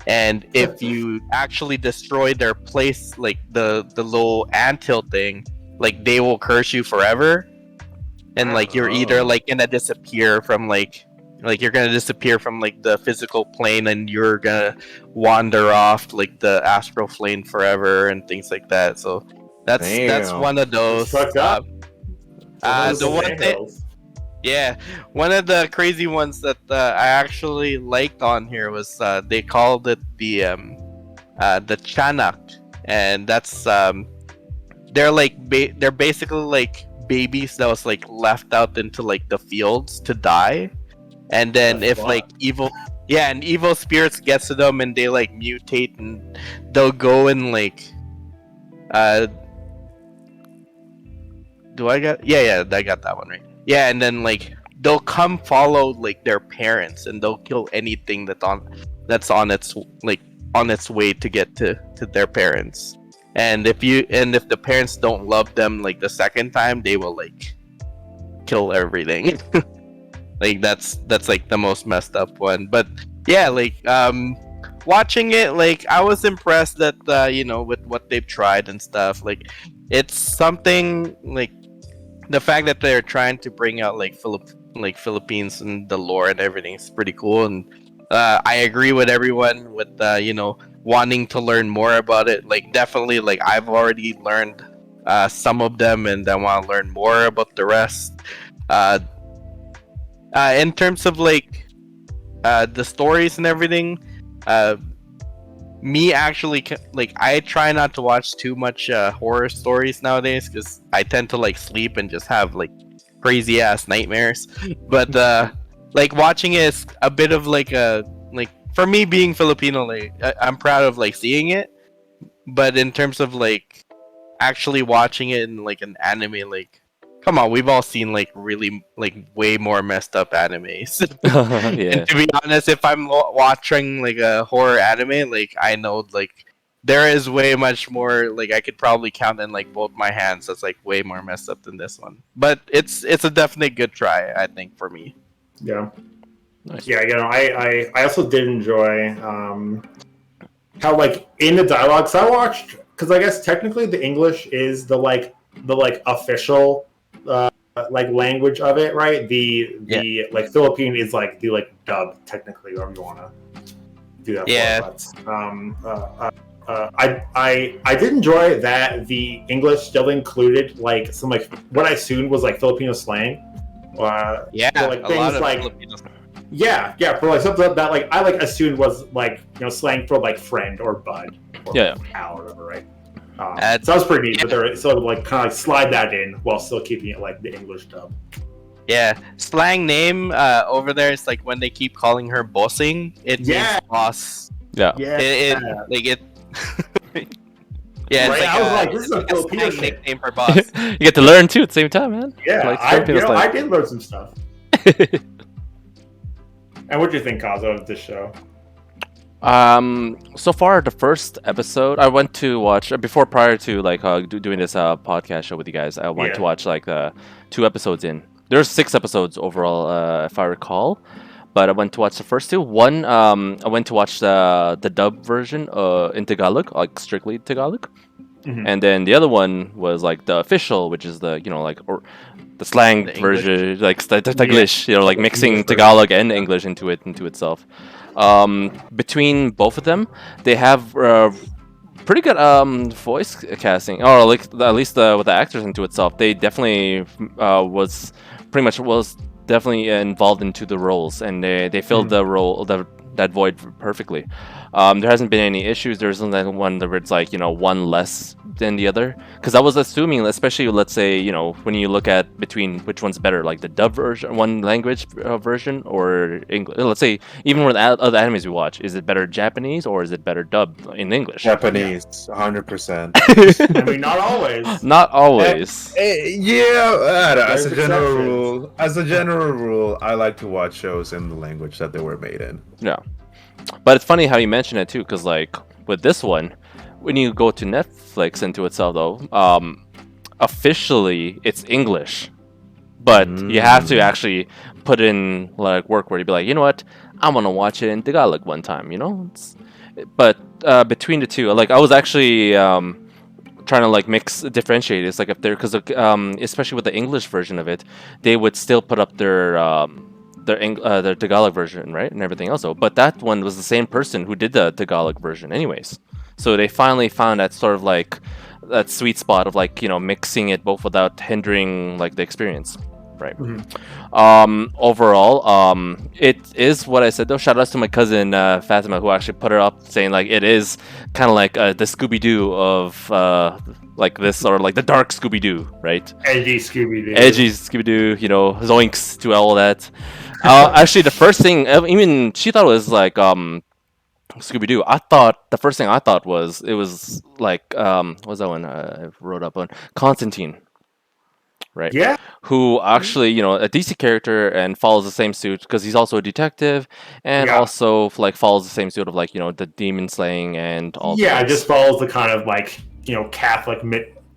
and if you actually destroy their place, like the little anthill thing, like they will curse you forever, and like you're either like gonna disappear from like you're gonna disappear from like the physical plane, and you're gonna wander off like the astral plane forever and things like that. So that's one of those. The one thing, yeah, one of the crazy ones that I actually liked on here was they called it the Chanak, and that's they're like they're basically like babies that was like left out into like the fields to die, and then That's if fun. like evil spirits gets to them and they like mutate and they'll go and like do I got I got that one right. Yeah, and then like they'll come follow like their parents and they'll kill anything that's on its like on its way to get to their parents. And if the parents don't love them like the second time, they will like kill everything. Like that's like the most messed up one. But yeah, like watching it, like I was impressed that with what they've tried and stuff. Like it's something like the fact that they're trying to bring out like Philippines and the lore and everything is pretty cool. And I agree with everyone with wanting to learn more about it. Like definitely, like I've already learned some of them, and I want to learn more about the rest. In terms of like the stories and everything, me actually like I try not to watch too much horror stories nowadays because I tend to like sleep and just have like crazy ass nightmares. But like watching it is a bit of like a like for me being Filipino, like I'm proud of like seeing it. But in terms of like actually watching it in like an anime, like come on, we've all seen like really like way more messed up animes. Yeah. And to be honest, if I'm watching like a horror anime, like I know like there is way much more. Like I could probably count in like both my hands. That's like way more messed up than this one. But it's a definite good try, I think, for me. Yeah. Nice. Yeah, I also did enjoy how like in the dialogues I watched, because I guess technically the English is the official like language of it, right? The like Philippine is like the like dub technically, whatever you want to do that. Yeah. For, but I did enjoy that the English still included like some like what I assumed was like Filipino slang. Yeah, so, like a things lot of like Filipinos. yeah, for like something that like I like assumed was like slang for like friend or bud or Yeah. pal or whatever, right? That's- so that was pretty neat, yeah. but they're sort of like kind of like slide that in while still keeping it like the English dub. Yeah, slang name over there is like when they keep calling her bossing, it Yeah. means boss. Yeah. Yeah, It like it. Yeah, it's Right, like I was like, this is a like Filipino slang shit. nickname for boss. You get to learn too at the same time, man. yeah. Like I Filipino slang. I did learn some stuff. And what do you think, Kazo, of this show? So far the first episode I went to watch prior to like doing this podcast show with you guys. I went to Yeah. watch like 2 episodes in. There's 6 episodes overall, if I recall. But I went to watch the first 2. One, I went to watch the dub version in Tagalog, like strictly Tagalog. Mhm. And then the other one was like the official, which is the like or the slang The English. version, like Taglish, like The mixing English version. Tagalog and English into itself. Between both of them, they have pretty good voice casting, or like at least with the actors into itself. They definitely was definitely involved into the roles, and they filled the role that void perfectly. There hasn't been any issues. There isn't that one where it's like one less than the other. Because I was assuming, especially let's say when you look at between which one's better, like the dub version, one language version, or English. Let's say even with other animes we watch, is it better Japanese or is it better dubbed in English? Japanese, 100%. I mean, not always. Not always. Yeah, as There's a general exceptions. rule, I like to watch shows in the language that they were made in. Yeah. But it's funny how you mention it too, because like with this one, when you go to Netflix into itself though, officially it's English, but you have to actually put in like work where you be like, you know what, I'm gonna watch it in Tagalog one time, But between the two, like I was actually trying to like differentiate. It's like if they're because especially with the English version of it, they would still put up their Tagalog version, right, and everything else. But that one was the same person who did the Tagalog version, anyways. So they finally found that sort of like that sweet spot of like mixing it both without hindering like the experience. right? Mhm. Overall, it is what I said though. Shout outs to my cousin Fatima, who actually put it up, saying like it is kind of like the Scooby Doo of like this, or like the dark Scooby Doo, right? Edgy Scooby Doo. Edgy Scooby Doo, you know, zoinks to all that. Actually, the first thing, even she thought it was like Scooby Doo. I thought the first thing I thought was it was like what was that one I wrote up on Constantine, right? Yeah. Who actually, you know, a DC character and follows the same suit because he's also a detective and Yeah. also like follows the same suit of like, you know, the demon slaying and all the Yeah, it things. just follows the kind of like, you know, Catholic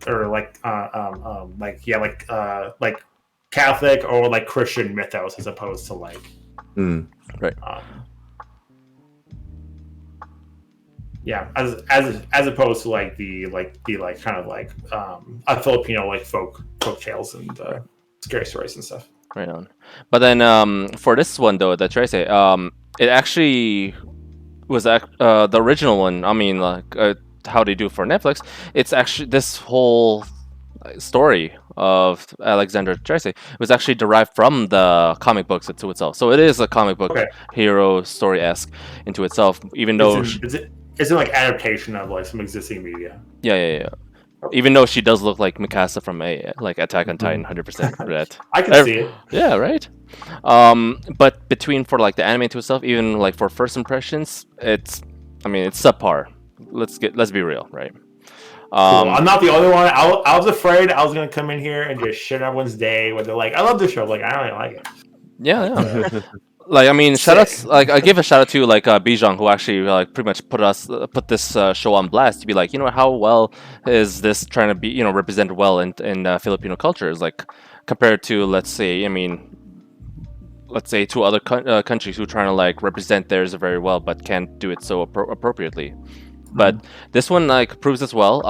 or like like Catholic or like Christian mythos as opposed to like Mm. um, yeah, as opposed to like the kind of like a Filipino like folk tales and scary stories and stuff. Right on. But then for this one though, the Trese, it actually was the original one. I mean, like how they do for Netflix. It's actually this whole story of Alexander Trese was actually derived from the comic books into itself. So it is a comic book Okay. hero story esque into itself. Even though, It's an like adaptation of like some existing media. yeah. Even though she does look like Mikasa from like Attack on Titan, 100% for that. I can see it. Yeah, right. But between for like the anime to itself, even like for first impressions, it's subpar. Let's be real, right? Cool. I'm not the only one. I was afraid I was gonna come in here and just shit everyone's day when they're like, "I love this show." Like, I don't really like it. Yeah. Like I mean, shout outs. Like I give a shout out to like Bijan, who actually like pretty much put this show on blast to be like, you know, how well is this trying to be, you know, represented well in Filipino cultures, like compared to let's say two other countries who are trying to like represent theirs very well but can't do it so appropriately. But this one like proves as well.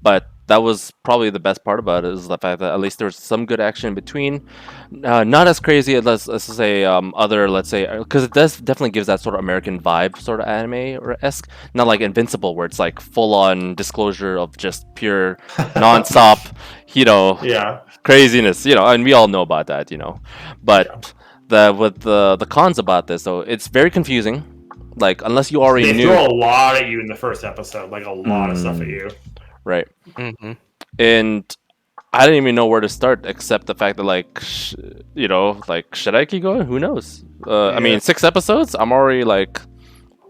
But that was probably the best part about it is the fact that at least there's some good action in between. Not as crazy as let's say other, let's say, because it does definitely gives that sort of American vibe, sort of anime or esque. Not like Invincible where it's like full on disclosure of just pure non-stop, you know, Yeah. craziness, you know, and we all know about that, you know. But the cons about this though, it's very confusing. Like unless you already They knew, throw a lot at you in the first episode, like a lot of stuff at you. right? Mm-hmm. And I didn't even know where to start except the fact that like you know, like should I keep going? Who knows? I mean, 6 episodes. I'm already like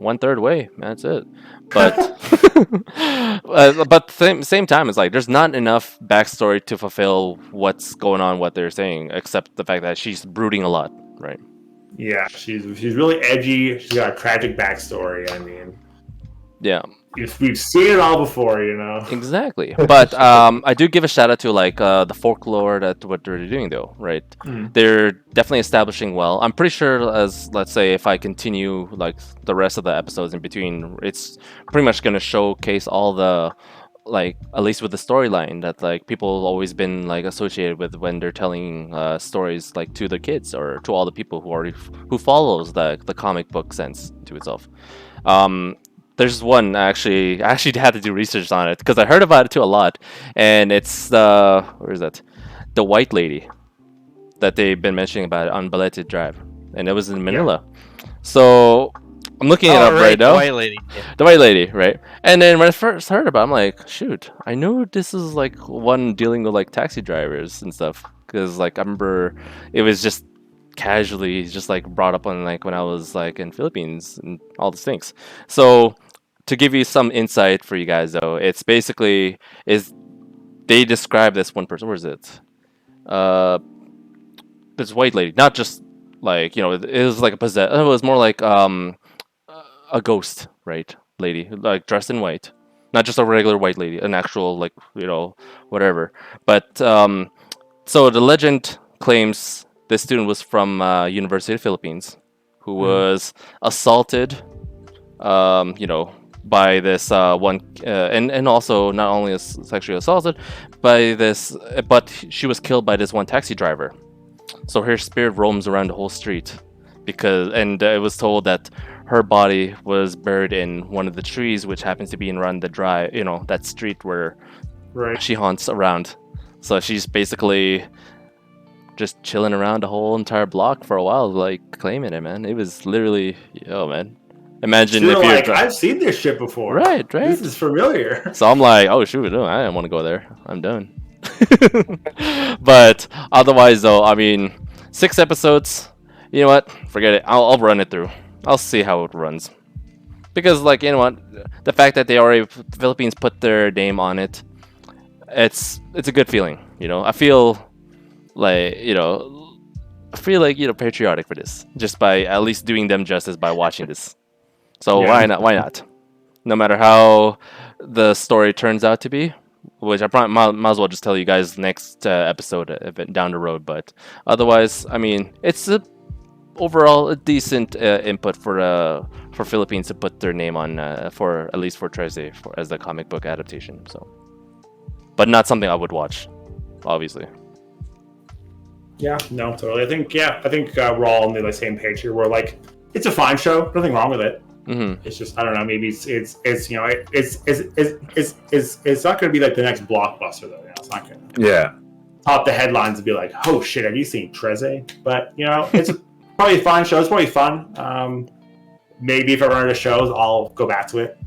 1/3 way. That's it. But but same time, it's like there's not enough backstory to fulfill what's going on, what they're saying, except the fact that she's brooding a lot, right? Yeah, she's really edgy. She's got a tragic backstory. I mean, Yeah. we've seen it all before, you know. Exactly, but I do give a shout out to like the folklore that what they're doing though, right? They're definitely establishing well. I'm pretty sure, as let's say, if I continue like the rest of the episodes in between, it's pretty much gonna showcase all the like at least with the storyline that like people have always been like associated with when they're telling stories like to the kids or to all the people who follows the comic book sense to itself. There's one I actually had to do research on it because I heard about it too a lot, and it's where is that? The white lady that they've been mentioning about it on Balete Drive, and it was in Manila. So I'm looking it up right now. The white lady. Yeah. The white lady, right? And then when I first heard about it, I'm like, shoot, I know this is like one dealing with like taxi drivers and stuff because like I remember it was just casually just like brought up on like when I was like in Philippines and all these things. So to give you some insight for you guys though, it's basically is they describe this one person. Where is it? This white lady, not just like, you know, it was like it was more like a ghost, right? Lady, like dressed in white, not just a regular white lady, an actual like, you know, whatever. But so the legend claims this student was from University of the Philippines, who was assaulted, you know, by this one, and also not only sexually assaulted by this, but she was killed by this one taxi driver. So her spirit roams around the whole street and it was told that her body was buried in one of the trees, which happens to be in around the drive, you know, that street where Right. she haunts around. So she's basically just chilling around the whole entire block for a while, like claiming it, man. It was literally, yo, man. Imagine You're if you're like, I've seen this shit before. right. This is familiar. So I'm like, oh shoot, no, I didn't want to go there. I'm done. But otherwise, though, I mean, 6 episodes. You know what? Forget it. I'll run it through. I'll see how it runs. Because, like, you know what? The fact that they already Philippines put their name on it, it's a good feeling. You know, I feel like patriotic for this, just by at least doing them justice by watching this. So Yeah. why not? Why not? No matter how the story turns out to be, which I probably might as well just tell you guys next episode down the road. But otherwise, I mean, it's overall a decent input for Philippines to put their name on for at least for Trese as the comic book adaptation. So, but not something I would watch, obviously. Yeah, no, totally. I think we're all on the same page here. We're like, it's a fine show, nothing wrong with it. Mm-hmm. It's just I don't know. Maybe it's you know it's not going to be like the next blockbuster though. You know, it's not going to Yeah. top the headlines and be like, oh shit, have you seen Trese? But you know, it's probably a fine show. It's probably fun. Maybe if I run out of shows, I'll go back to it.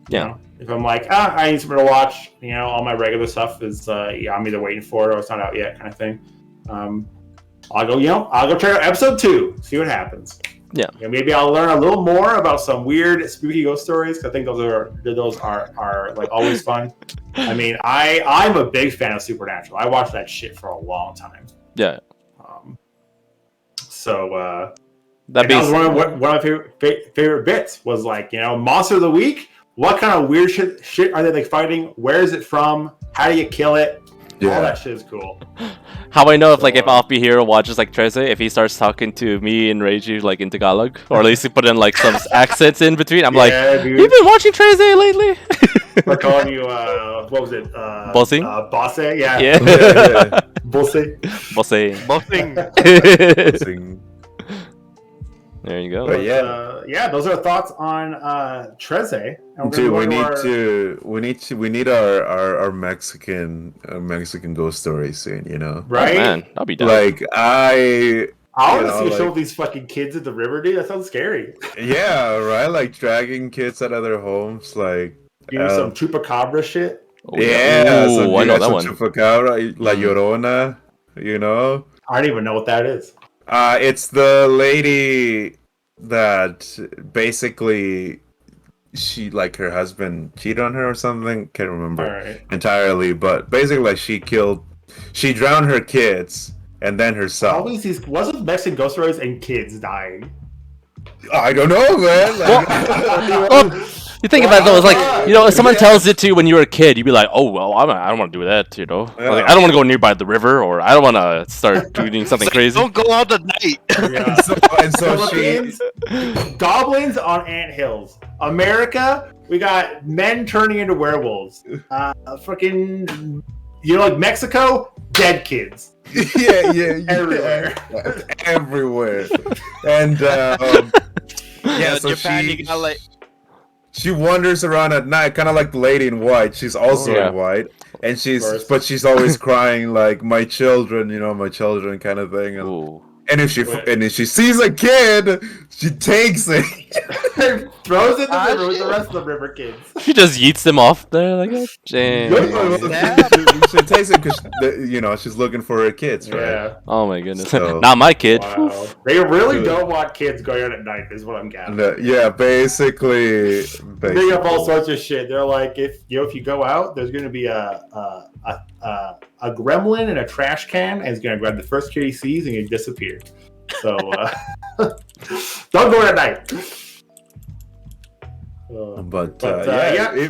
Yeah. You know? If I'm like, I need something to watch, you know, all my regular stuff is I'm either waiting for it or it's not out yet, kind of thing. I'll go check out episode 2, see what happens. Yeah. You know, maybe I'll learn a little more about some weird, spooky ghost stories. 'Cause I think those are like always fun. I mean, I'm a big fan of Supernatural. I watched that shit for a long time. Yeah. So That was one of my favorite bits was like, you know, Monster of the Week. What kind of weird shit are they like fighting? Where is it from? How do you kill it? Yeah. All that shit is cool. How I know if Alfie Hero watches like Trese, if he starts talking to me and Reiji like in Tagalog, or at least he put in like some accents in between, I'm like, dude. you've been watching Trese lately? We're calling you what was it? Bossing? Bosse, yeah. Yeah. Bosse. Bossing. Bothing. There you go. But yeah. Those are thoughts on Trese. And Dude, we're gonna go to we need our Mexican ghost stories soon, you know. right. Oh, man, I'll be down. Like I want to see a show like- of these fucking kids at the river, dude. That sounds scary. yeah, right. Like dragging kids out of their homes, like Do some chupacabra shit. Oh, yeah, Ooh, I know that one. Chupacabra, La Llorona, you know. I don't even know what that is. It's the lady that basically her husband cheated on her or something. Can't remember Alright. entirely, but basically like she drowned her kids and then herself. Always these wasn't Mexican ghost stories and kids dying. I don't know, man. Well, you think about it though, it's like, you know, if someone tells it to you when you were a kid, you'd be like, oh, well, I don't want to do that, you know? Yeah. Like, I don't want to go nearby the river, or I don't want to start doing something crazy. Don't go out at night. Yeah. so she Philippines, goblins on anthills. America, we got men turning into werewolves. Fucking, you know, like Mexico, dead kids yeah, everywhere. and yeah, so Japan, you got like she wanders around at night, kind of like the lady in white. She's also in white, and she's always crying like my children, you know, my children, kind of thing. Ooh. And if she sees a kid, she takes it, Throws it in the river with the rest of the river kids. She just yeets them off there like that. she takes it because you know she's looking for her kids, right? Yeah. Oh my goodness. So- Not my kid. Wow. They really don't want kids going out at night, is what I'm gathering. Yeah, basically. Bring up all sorts of shit. They're like, if you go out, there's going to be a gremlin in a trash can, and he's going to grab the first kid he sees and he disappear. So don't go out at night. But yeah.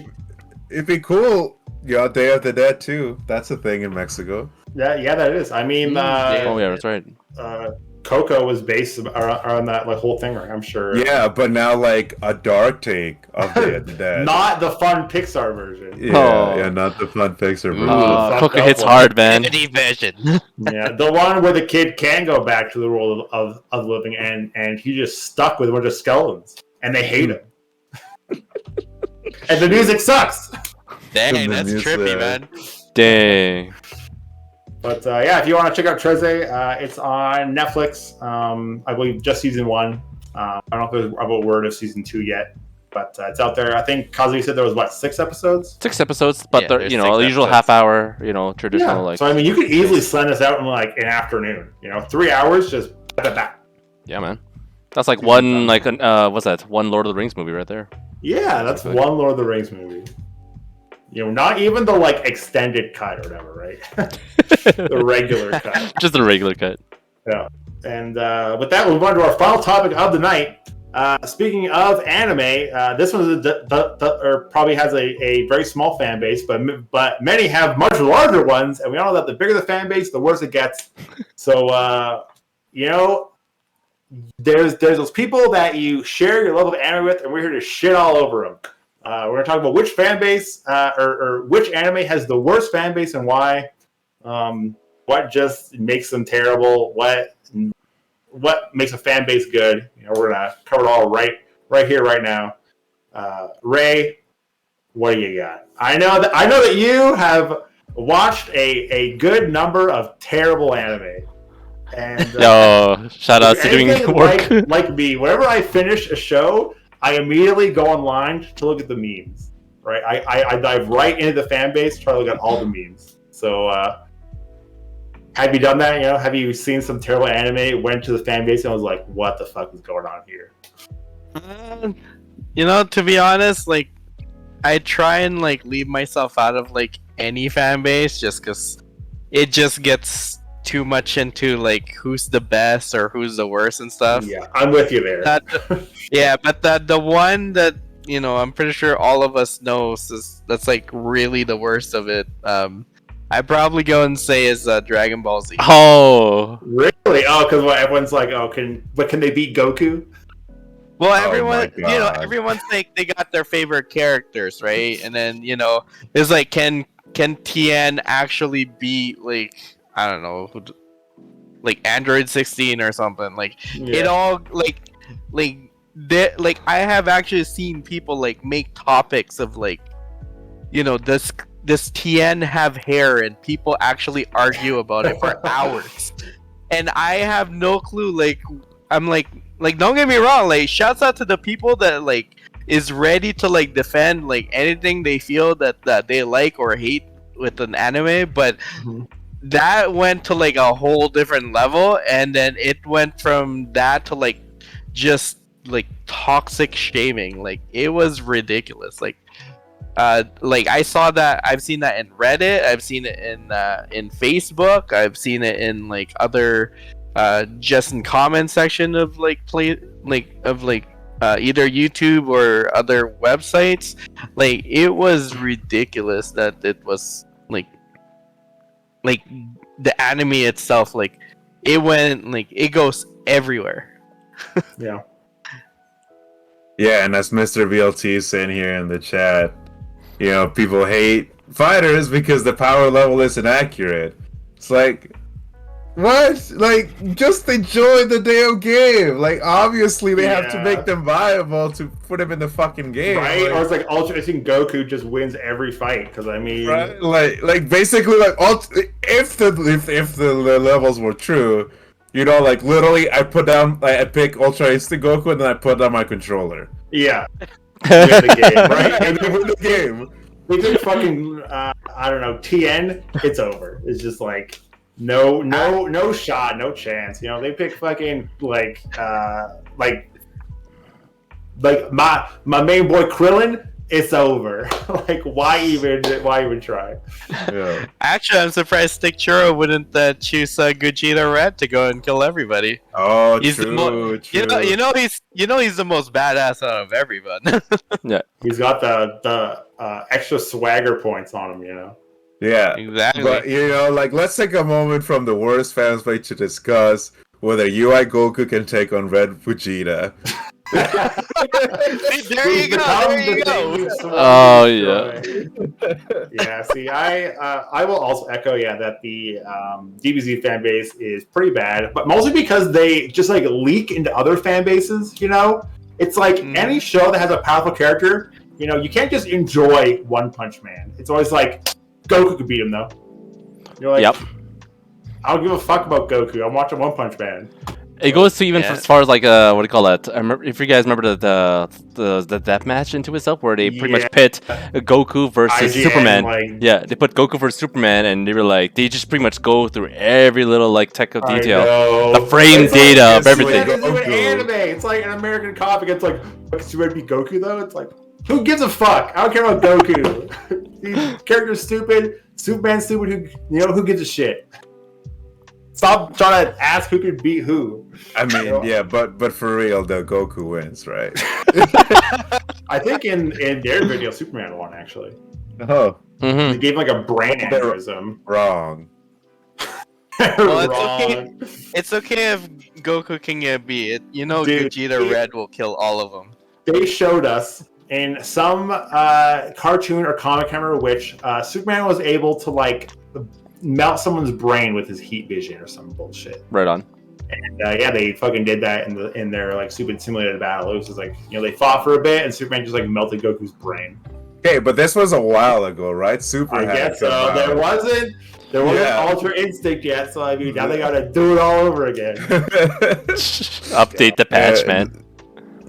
it'd be cool. Yeah, Day of the Dead too. That's a thing in Mexico. Yeah, that is. I mean, Oh yeah, that's right. Coco was based around that like whole thing, I'm sure. Yeah, but now like a dark take of Day of the Dead. Not the fun Pixar version. Yeah, not the fun Pixar version. fucked Coco up hits one. hard, man. Unity version. Yeah, the one where the kid can go back to the world of living, and he's just stuck with a bunch of skeletons, and they hate him. And the music sucks. Dang, The that's music. trippy, man. Dang. But yeah, if you want to check out Trese, it's on Netflix. I believe just season 1. I don't know if there's a word of season 2 yet, but it's out there. I think Kazuya said there was what, 6 episodes? 6 episodes, but they're there's the 6 usual episodes. half hour, traditional like. So I mean, you could easily send this out in like an afternoon. 3 hours, just that. Yeah, man. That's like one what's that? One Lord of the Rings movie right there. Yeah, that's one Lord of the Rings movie. Not even the like extended cut or whatever, right? The regular cut. Just the regular cut. Yeah. And with that, we'll move on to our final topic of the night. Speaking of anime, this one probably has a very small fan base, but many have much larger ones, and we all know that the bigger the fan base, the worse it gets. So, there's those people that you share your love of anime with, and we're here to shit all over them. We're going to talk about which fan base or which anime has the worst fan base and why. What just makes them terrible? What makes a fan base good? We're gonna cover it all right here, right now. Ray, what do you got? I know that you have watched a good number of terrible anime. And shout out to doing work. Like me, whenever I finish a show, I immediately go online to look at the memes. Right, I dive right into the fan base, try to look at all the memes. So. Have you done that? Have you seen some terrible anime, went to the fan base, and was like, what the fuck is going on here? To be honest, like, I try and, like, leave myself out of, like, any fan base just because it just gets too much into, like, who's the best or who's the worst and stuff. Yeah, I'm with you there. But the one that, I'm pretty sure all of us knows that's, like, really the worst of it. I'd probably go and say is Dragon Ball Z. Oh, really? Oh, because everyone's like, can they beat Goku? Well, everyone's like they got their favorite characters, right? And then it's like, can Tien actually beat, like, I don't know, like Android 16 or something? Like it all like I have actually seen people like make topics of like, does Tien have hair, and people actually argue about it for hours, and I have no clue. Like, I'm like don't get me wrong, like, shouts out to the people that like is ready to like defend like anything they feel that they like or hate with an anime, but that went to like a whole different level, and then it went from that to like just like toxic shaming. Like, it was ridiculous. Like I saw that. I've seen that in Reddit. I've seen it in Facebook. I've seen it in like other just in comment section of like either YouTube or other websites. Like, it was ridiculous that it was like the anime itself. Like, it went like it goes everywhere. Yeah. Yeah, and as Mr. BLT is saying here in the chat, people hate fighters because the power level is inaccurate. It's like, what? Like, just enjoy the damn game. Like, obviously they have to make them viable to put them in the fucking game. Right? Or it's like I think Goku just wins every fight, because I mean, right? Like basically, like, if the levels were true, like, literally I pick Ultra Instinct Goku, and then I put down my controller. Yeah. Win the game, right? And they win the game. They did fucking I don't know, Tien, it's over. It's just like no shot, no chance. They pick fucking like my main boy Krillin, it's over. Like, why even try? Yeah. Actually, I'm surprised Thicc Churro wouldn't choose Gogeta Red to go and kill everybody. Oh, he's true. He's the most badass out of everyone. yeah. He's got the extra swagger points on him. Yeah, exactly. But like, let's take a moment from the worst fans fight to discuss whether UI Goku can take on Red Vegeta. There you go. Oh yeah. Yeah. See, I will also echo that the DBZ fan base is pretty bad, but mostly because they just like leak into other fan bases. It's like any show that has a powerful character. You can't just enjoy One Punch Man. It's always like Goku could beat him though. You're like, yep. I don't give a fuck about Goku. I'm watching One Punch Man. It goes to even Yeah. as far as like what do you call that? I remember, if you guys remember the death match into itself, where they pretty much pit Goku versus IGN, Superman. like- Yeah, they put Goku versus Superman, and they were like, they just pretty much go through every little like tech of I detail, know. the frame It's data like, of everything. It's like an Goku. anime. It's like an American comic. It's like, Superman beat Goku though. It's like, who gives a fuck? I don't care about Goku. These characters stupid. Superman's stupid. Who gives a shit? Stop trying to ask who could beat who. I mean, yeah, but for real, the Goku wins, right? I think in their video, Superman won actually. Oh, Hmm. They gave like a brain aneurysm. wrong. Well, it's Wrong. okay. It's okay if Goku can get beat. You know, Dude, Vegeta Red will kill all of them. They showed us in some cartoon or comic, I can't remember which, Superman was able to like melt someone's brain with his heat vision or some bullshit. Right on. And yeah, they fucking did that in their like stupid simulated battle. It was just like they fought for a bit and Superman just like melted Goku's brain. Okay, but this was a while ago, right? Super. I had guess so. come There out. wasn't Yeah. Ultra Instinct yet, so I mean now they gotta do it all over again. Update the patch, Yeah, man.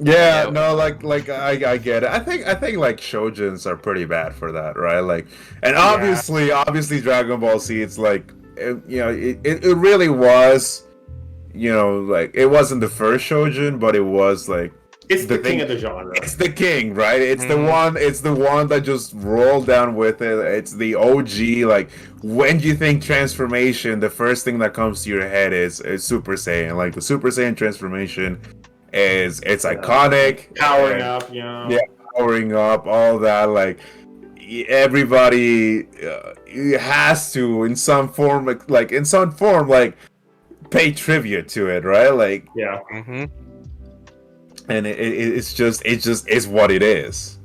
Yeah, Yeah. no, like I get it. I think like shoujins are pretty bad for that, right? Like, and obviously Dragon Ball Z, it's like it really was, like it wasn't the first shoujin, but it was like It's the The king thing- of the genre. it's the king, right? It's the Mhm. one. It's the one that just rolled down with it. It's the OG. Like when you think transformation, the first thing that comes to your head is Super Saiyan. Like the Super Saiyan transformation it's iconic. Powering and up, Yeah. Powering up, all that. Like everybody has to in some form, like pay tribute to it, right? Like, Yeah. Mm-hmm. and it's just is what it is.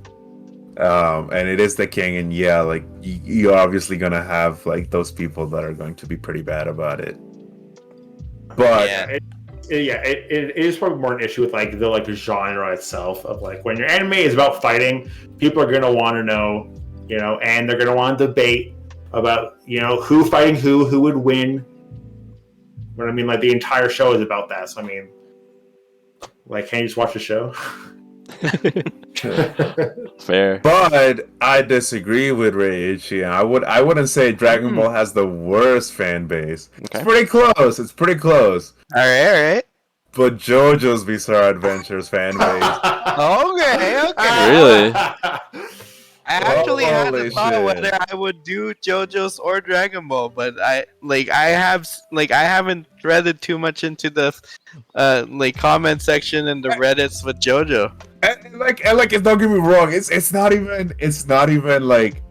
And it is the king, and yeah, like you're obviously gonna have like those people that are going to be pretty bad about it. But Yeah. It is probably more an issue with like the genre itself of like when your anime is about fighting, people are gonna want to know, and they're gonna want to debate about who fighting who would win. But I mean, like the entire show is about that. So I mean, like, can you just watch the show? Fair. But I disagree with Ray Ichi. I wouldn't say Dragon Ball has the worst fan base. Okay. It's pretty close. It's pretty close. All right. But JoJo's Bizarre Adventures fan base. Okay. Really? I actually had Holy a thought shit. whether I would do JoJo's or Dragon Ball, but I haven't read too much into the comment section and the Reddits with JoJo. And like, don't get me wrong. It's not even like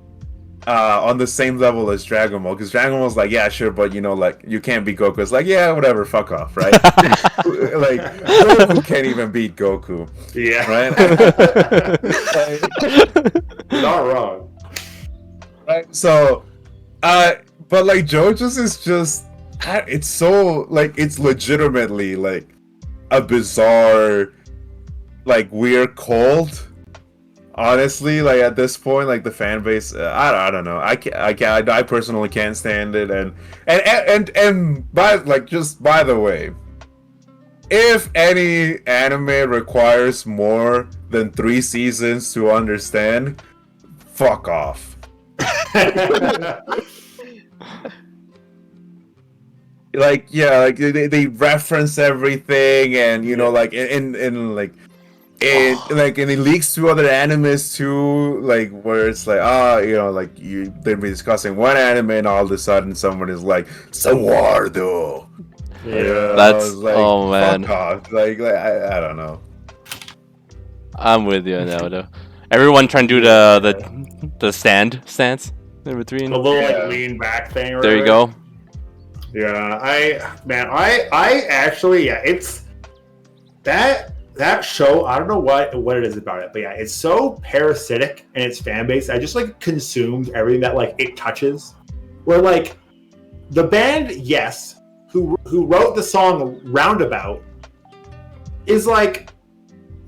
on the same level as Dragon Ball, because Dragon Ball's like, yeah, sure, but like you can't beat Goku. It's like, yeah, whatever, fuck off, right? Like Goku can't even beat Goku, Yeah. right? Not wrong. Right. So, but like JoJo's is just, it's so like it's legitimately like a bizarre, like weird cult. Honestly, like at this point, like the fan base, I don't know. I personally can't stand it, and by the way, if any anime requires more than 3 seasons to understand, fuck off. Like, yeah, like they reference everything, and like in like. And it leaks to other animes too, like where it's like, like they'll be discussing one anime, and all of a sudden someone is like, Sawardo. Yeah. That's- like, oh, man. fuck off. Like I don't know. I'm with you now, though. Everyone trying to do the stance in between. The little Yeah. like lean back thing. Or There you whatever. go. Yeah, I actually, it's that show. I don't know what it is about it, but yeah, it's so parasitic in its fan base. I just like consumes everything that like it touches. Where like the band, yes, who wrote the song Roundabout, is like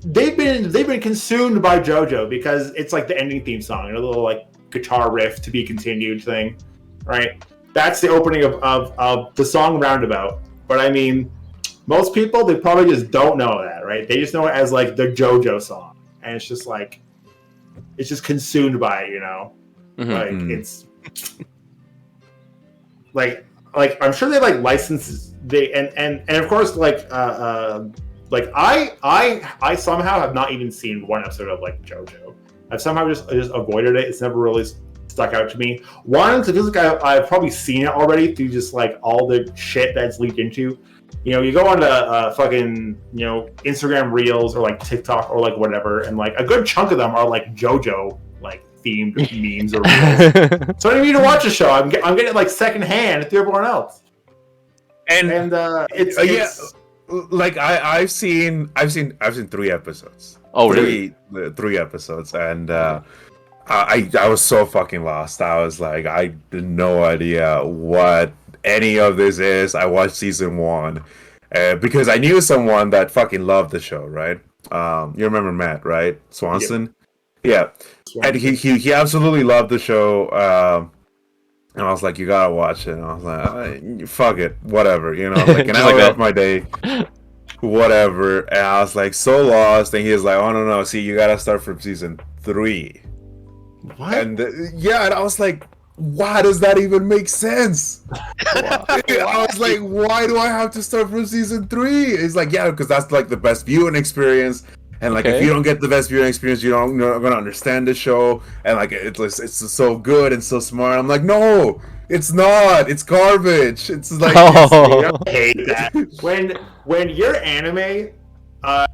they've been consumed by JoJo because it's like the ending theme song, a little like guitar riff to be continued thing, right? that's the opening of the song Roundabout. But I mean, most people, they probably just don't know that, right? They just know it as like the JoJo song, and it's just like it's just consumed by it, you know. Like it's like I'm sure they like licenses they and of course like I somehow have not even seen one episode of like JoJo. I've somehow just avoided it. It's never really stuck out to me. One, because it feels like I've probably seen it already through just like all the shit that's leaked into. You know, you go onto fucking, you know, Instagram Reels or like TikTok or like whatever, and like a good chunk of them are like JoJo like themed memes or reels. So I didn't need to watch the show. I'm getting it like secondhand through everyone else. And it's like I've seen 3 episodes. Oh, really? Three episodes, and I was so fucking lost. I was like, I had no idea what any of this is. I watched season 1 because I knew someone that fucking loved the show, right? You remember Matt, right? Swanson? Yeah. And he absolutely loved the show. And I was like, you gotta watch it. And I was like, fuck it, whatever, you know, like an hour of my day, whatever. And I was like so lost. And he was like, oh no, see, you gotta start from season 3. what? And and I was like, why does that even make sense? I was like, why do I have to start from season 3? He's like, yeah, because that's like the best viewing experience. And like, if you don't get the best viewing experience, you're not gonna understand the show. And like, it's so good and so smart. I'm like, no, it's not. It's garbage. It's like, I hate that. When your anime,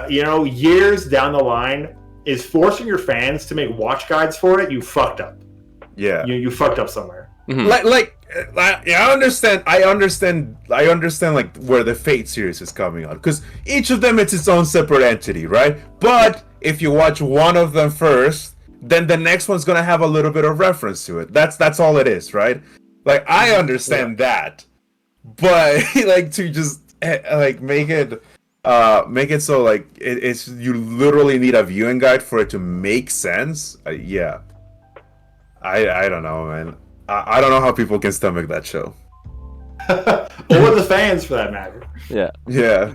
you know, years down the line is forcing your fans to make watch guides for it, you fucked up. yeah. You fucked up somewhere. I understand like where the Fate series is coming on, because each of them it's its own separate entity, right? But if you watch one of them first, then the next one's gonna have a little bit of reference to it. That's all it is, right? Like, I understand that, but like, to just like make it so like it's you literally need a viewing guide for it to make sense. Yeah, I don't know, man. I don't know how people can stomach that show. Or the fans, for that matter. Yeah. Yeah.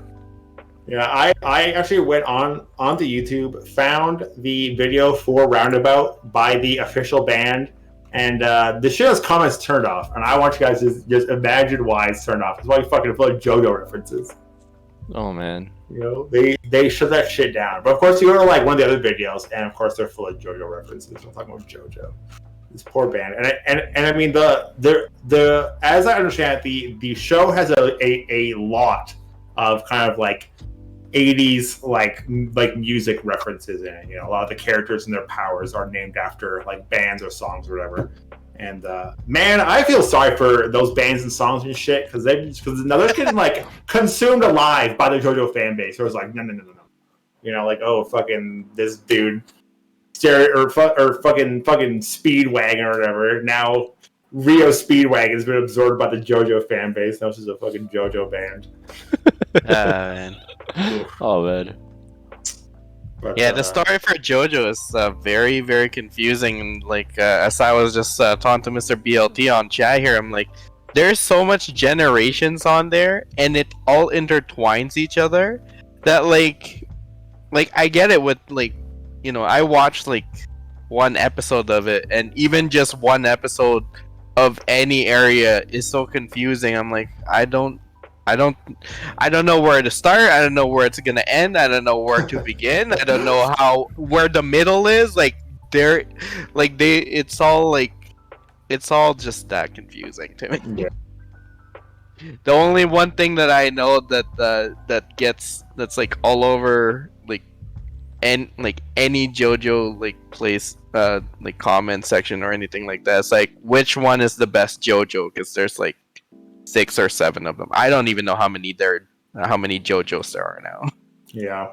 Yeah, I actually went onto YouTube, found the video for Roundabout by the official band, and the shit has comments turned off. And I want you guys to just imagine why it's turned off. It's why you fucking upload JoJo references. Oh man. You know, they shut that shit down. But of course, you go to like one of the other videos, and of course they're full of JoJo references. I'm talking about JoJo. This poor band, and I mean the as I understand it, the show has a lot of kind of like 80s like music references in it. You know, a lot of the characters and their powers are named after like bands or songs or whatever. And man, I feel sorry for those bands and songs and shit, because now they're getting like consumed alive by the JoJo fan base. So it's like no, you know, like, oh, fucking this dude. Or fucking Speedwagon or whatever. Now Rio Speedwagon has been absorbed by the JoJo fan base. Now it's just a fucking JoJo band. Man. Oh man. But, Yeah, the story for JoJo is very, very confusing. And like, as I was just talking to Mr. BLT on chat here, I'm like, there's so much generations on there, and it all intertwines each other. That like I get it with like, you know, I watched like one episode of it, and even just one episode of any area is so confusing. I'm like, I don't know where to start. I don't know where it's gonna end. I don't know where to begin. I don't know where the middle is. Like it's all just that confusing to me. Yeah. The only one thing that I know that's like all over like, and like any JoJo like place like comment section or anything like that, it's like, which one is the best JoJo? Because there's like 6 or 7 of them. I don't even know how many JoJos there are now. Yeah.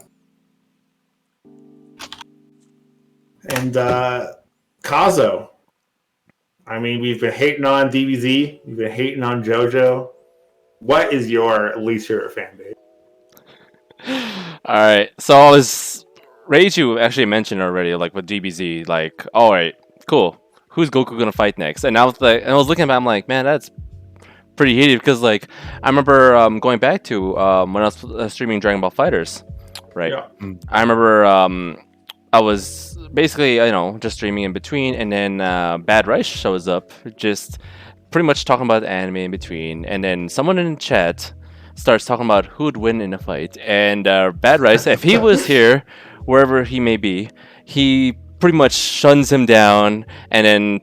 And Kazo, I mean, we've been hating on DBZ, we've been hating on JoJo. What is your least favorite fan base? All right. So I was Reiju actually mentioned already, like with DBZ, like, all right, cool. Who's Goku gonna fight next? And I was like, and I was looking at it, I'm like, man, that's pretty heated because like I remember going back to when I was streaming Dragon Ball Fighters, right? Yeah. I remember I was basically just streaming in between, and then Bad Rice shows up, just pretty much talking about anime in between, and then someone in the chat starts talking about who'd win in a fight, and Bad Rice, if he was here, wherever he may be, he pretty much shuns him down, and then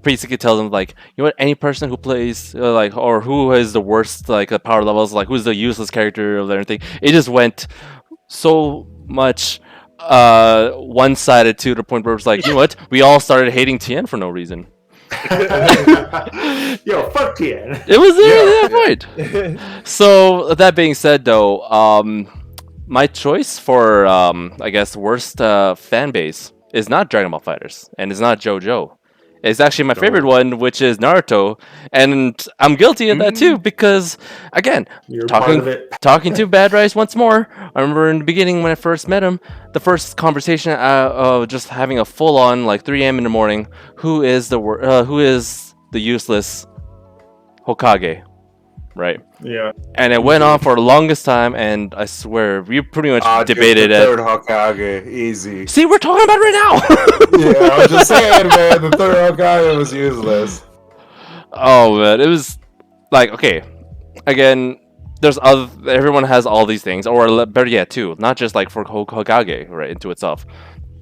basically tells him like, you know what, any person who plays like or who has the worst like power levels, like who's the useless character or anything, it just went so much one-sided to the point where it's like, you know what, we all started hating Tien for no reason. Yo, fuck Tien. It was that point. So that being said, though, my choice for I guess worst fan base is not Dragon Ball Fighters, and it's not JoJo. It's actually my favorite one, which is Naruto, and I'm guilty of that too because, again, You're part of it. talking to Bad Rice once more. I remember in the beginning when I first met him, the first conversation, just having a full-on like 3 a.m. in the morning. Who is the useless Hokage, right? Yeah. And it went on for the longest time, and I swear we pretty much Dude, debated the it. third Hokage, easy. See, we're talking about it right now. Yeah, I was just saying, man, the third Hokage was useless. Oh man, it was like, okay, again, there's everyone has all these things, or better yet, too, not just like for Hokage, right, into itself.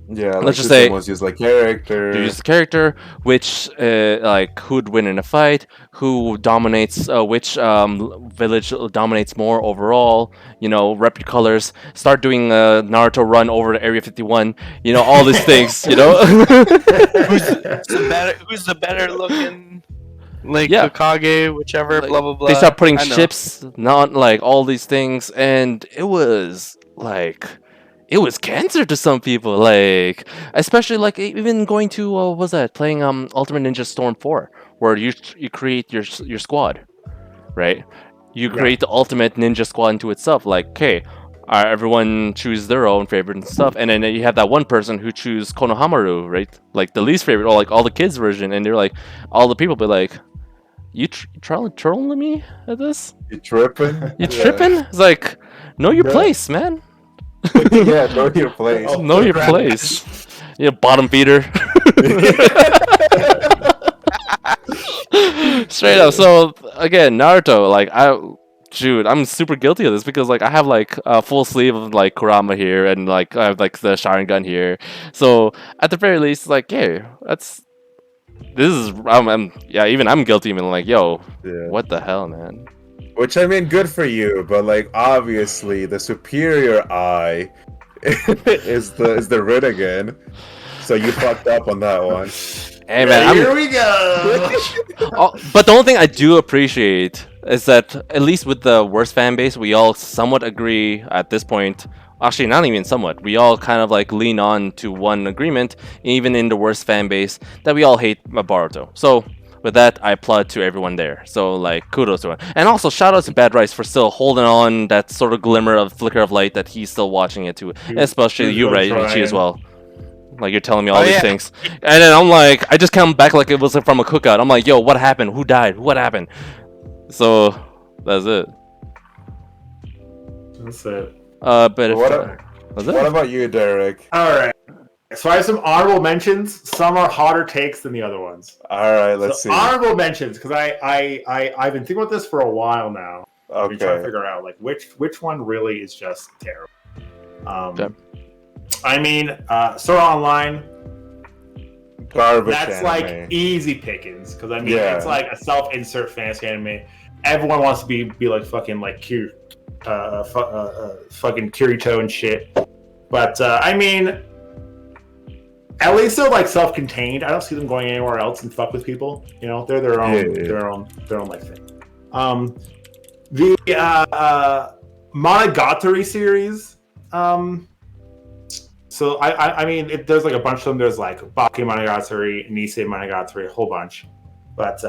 Yeah, Let's just say was used like character. you use the character, which like who'd win in a fight, who dominates, which village dominates more overall. Rep your colors. Start doing a Naruto run over to Area 51. All these things. Who's the better looking? Like Yeah. Hokage, whichever, Like, blah blah blah. They start putting I know. ships, not like all these things, and it was like. It was cancer to some people, like especially like even going to what was that, playing Ultimate Ninja Storm 4, where you create your squad, right? You create the ultimate ninja squad into itself. Like, okay, everyone choose their own favorite and stuff, and then you have that one person who choose Konohamaru, right? Like the least favorite, or like all the kids version, and they're like, all the people be like, you trolling me at this? You tripping? You tripping? It's like, know your place, man. Yeah, know your place. Know your place. You bottom feeder. Straight up. So again, Naruto, like I'm super guilty of this because like I have like a full sleeve of like Kurama here, and like I have like the Sharingan here. So at the very least, like, yeah, even I'm guilty of being like, yo, Yeah. what the hell, man? Which I mean, good for you, but like obviously the superior eye is the Rinnegan. So you fucked up on that one. Hey man, Here we go. but the only thing I do appreciate is that at least with the worst fan base, we all somewhat agree at this point. Actually, not even somewhat. We all kind of like lean on to one agreement, even in the worst fan base, that we all hate Boruto. So with that, I applaud to everyone there. So like, kudos to him. And also shout out to Bad Rice for still holding on that sort of glimmer of flicker of light that he's still watching it too. Especially he's you, really right, Ichi, as trying. well. Like, you're telling me all Oh, these yeah. things. And then I'm like, I just come back like it was from a cookout. I'm like, yo, what happened? Who died? What happened? So, that's it. That's it. But if... What about you, Derek? All right. So I have some honorable mentions. Some are hotter takes than the other ones. All right, let's So see. honorable mentions, because I've been thinking about this for a while now. I've been trying to Okay. figure out like which one really is just terrible. Okay. I mean, Sword Art Online. Garbage That's anime. like easy pickings, because I mean Yeah. it's like a self-insert fantasy anime. Everyone wants to be like fucking like fucking Kirito and shit. But I mean, at least they're like self-contained. I don't see them going anywhere else and fuck with people. You know, they're their own, Yeah. their own like thing. The Monogatari series. So I mean, there's like a bunch of them. There's like Baki Monogatari, Nisei Monogatari, a whole bunch. But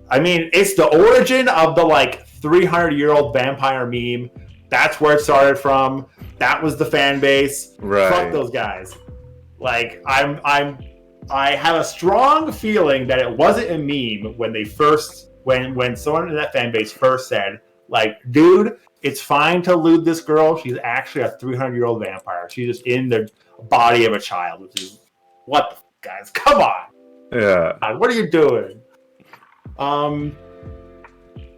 I mean, it's the origin of the like 300-year-old vampire meme. That's where it started from. That was the fan base. Right. Fuck those guys. Like I have a strong feeling that it wasn't a meme when they first when someone in that fan base first said, like, dude, it's fine to lewd this girl. She's actually a 300-year-old vampire. She's just in the body of a child, which is what the f- guys? Come on. Yeah. What are you doing?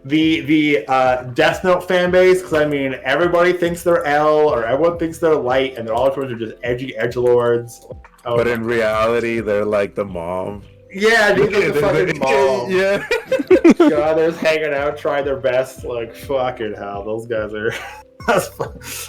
The Death Note fan base, because I mean everybody thinks they're L or everyone thinks they're Light, and they're all are just edgy edgelords. Oh, But in reality, they're like the mom. yeah, dude, like the fucking mom. Yeah. God, they're just hanging out, trying their best. Like fucking hell, those guys are.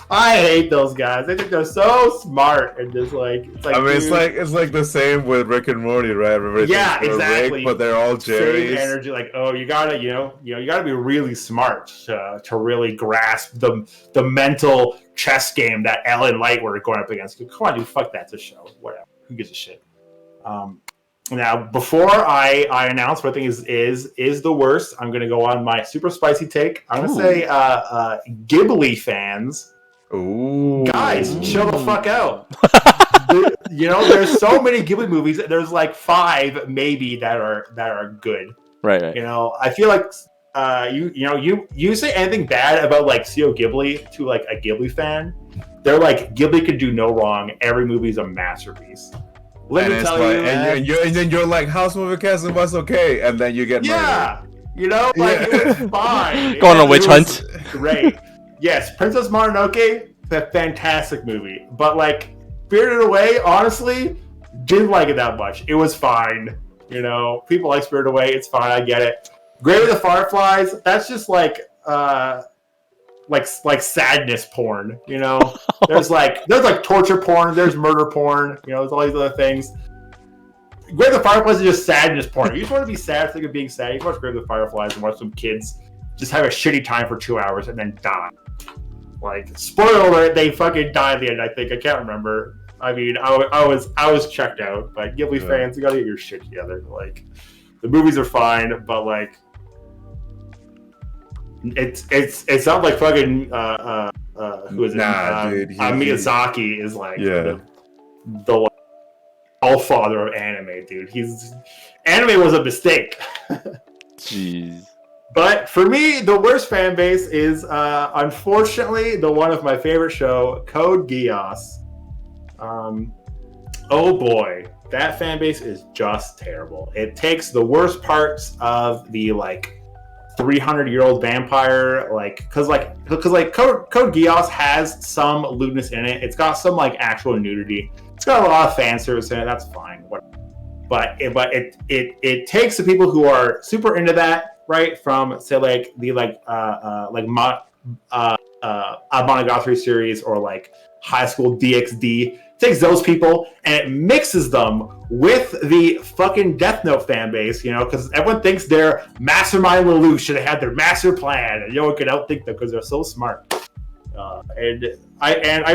I hate those guys. I think they're so smart and just like it's like. I mean, dude, it's like the same with Rick and Morty, right? Everybody yeah, thinks they're exactly. Rick, but they're all same Jerry's. energy. Like, oh, you gotta, you gotta be really smart to really grasp the mental chess game that L and Light were going up against. Come on, dude, fuck that. It's a show. Whatever. Who gives a shit? Now, before I announce what I think is the worst, I'm gonna go on my super spicy take. I'm gonna say Ghibli fans. Ooh. Guys, chill the fuck out. There's so many Ghibli movies. There's like 5 maybe that are good. Right. I feel like you say anything bad about like Studio Ghibli to like a Ghibli fan, they're like Ghibli could do no wrong. Every movie's a masterpiece. Let me tell you, and then you're like, House Moving Castle was okay, and then you get murdered. yeah, it was fine. Go on a witch hunt. Great. Yes, Princess Mononoke, a fantastic movie, but like Spirited Away, honestly, didn't like it that much. It was fine. People like Spirited Away. It's fine. I get it. Grave of the Fireflies. That's just like sadness porn. There's like torture porn. There's murder porn. There's all these other things. Grave of the Fireflies is just sadness porn. If you just want to be sad, think of being sad. You can watch Grave of the Fireflies and watch some kids just have a shitty time for 2 hours and then die. Like, spoiler alert, they fucking die at the end. I think I can't remember. I mean, I was checked out. But Ghibli fans, you gotta get your shit together. Like, the movies are fine, but like, it's not like fucking who is it? Dude, Miyazaki is like the all-father of anime, dude. Anime was a mistake. Jeez. But for me, the worst fan base is unfortunately the one of my favorite show, Code Geass. Oh boy, that fan base is just terrible. It takes the worst parts of the like 300-year-old vampire, because Code Geass has some lewdness in it. It's got some like actual nudity. It's got a lot of fan service in it. That's fine. Whatever. But it takes the people who are super into that, right? From say like the Monogatari series or like High School DxD. Takes those people and it mixes them with the fucking Death Note fan base, because everyone thinks they're Mastermind Lelouch should have had their master plan, and no one could outthink them because they're so smart. I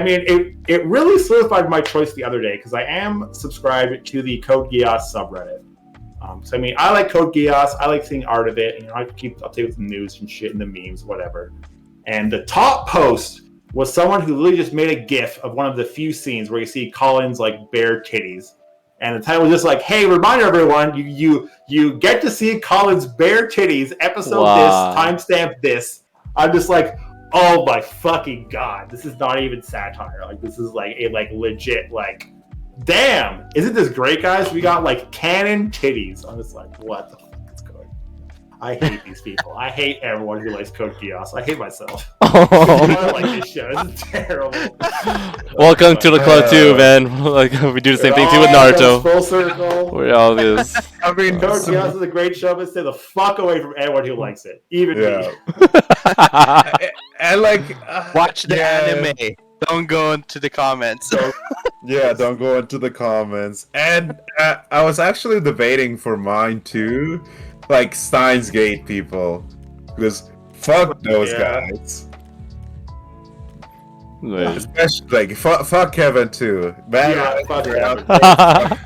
mean, it really solidified my choice the other day because I am subscribed to the Code Geass subreddit. So I mean, I like Code Geass. I like seeing art of it, and I keep up to date with the news and shit and the memes, whatever. And the top post was someone who literally just made a GIF of one of the few scenes where you see Colin's like bare titties, and the title was just like, "Hey, reminder everyone, you get to see Colin's bare titties, episode this, timestamp this." I'm just like, oh my fucking god, this is not even satire. Like, this is like a like legit like, damn, isn't this great, guys? We got like canon titties. I'm just like, what the fuck is going on? I hate these people. I hate everyone who likes Code Geass. I hate myself. I don't like this show. This is terrible. Welcome to the club too, man. Like, we do the same thing too with Naruto. Full circle. We're all this. I mean, Code Geass is a great show, but stay the fuck away from anyone who likes it. Even me. And like, watch the anime. Don't go into the comments. Don't go into the comments. And I was actually debating for mine too, like Steins Gate people, because fuck those guys. Wait. Especially like fuck Kevin too. Man, Yeah, fuck Kevin.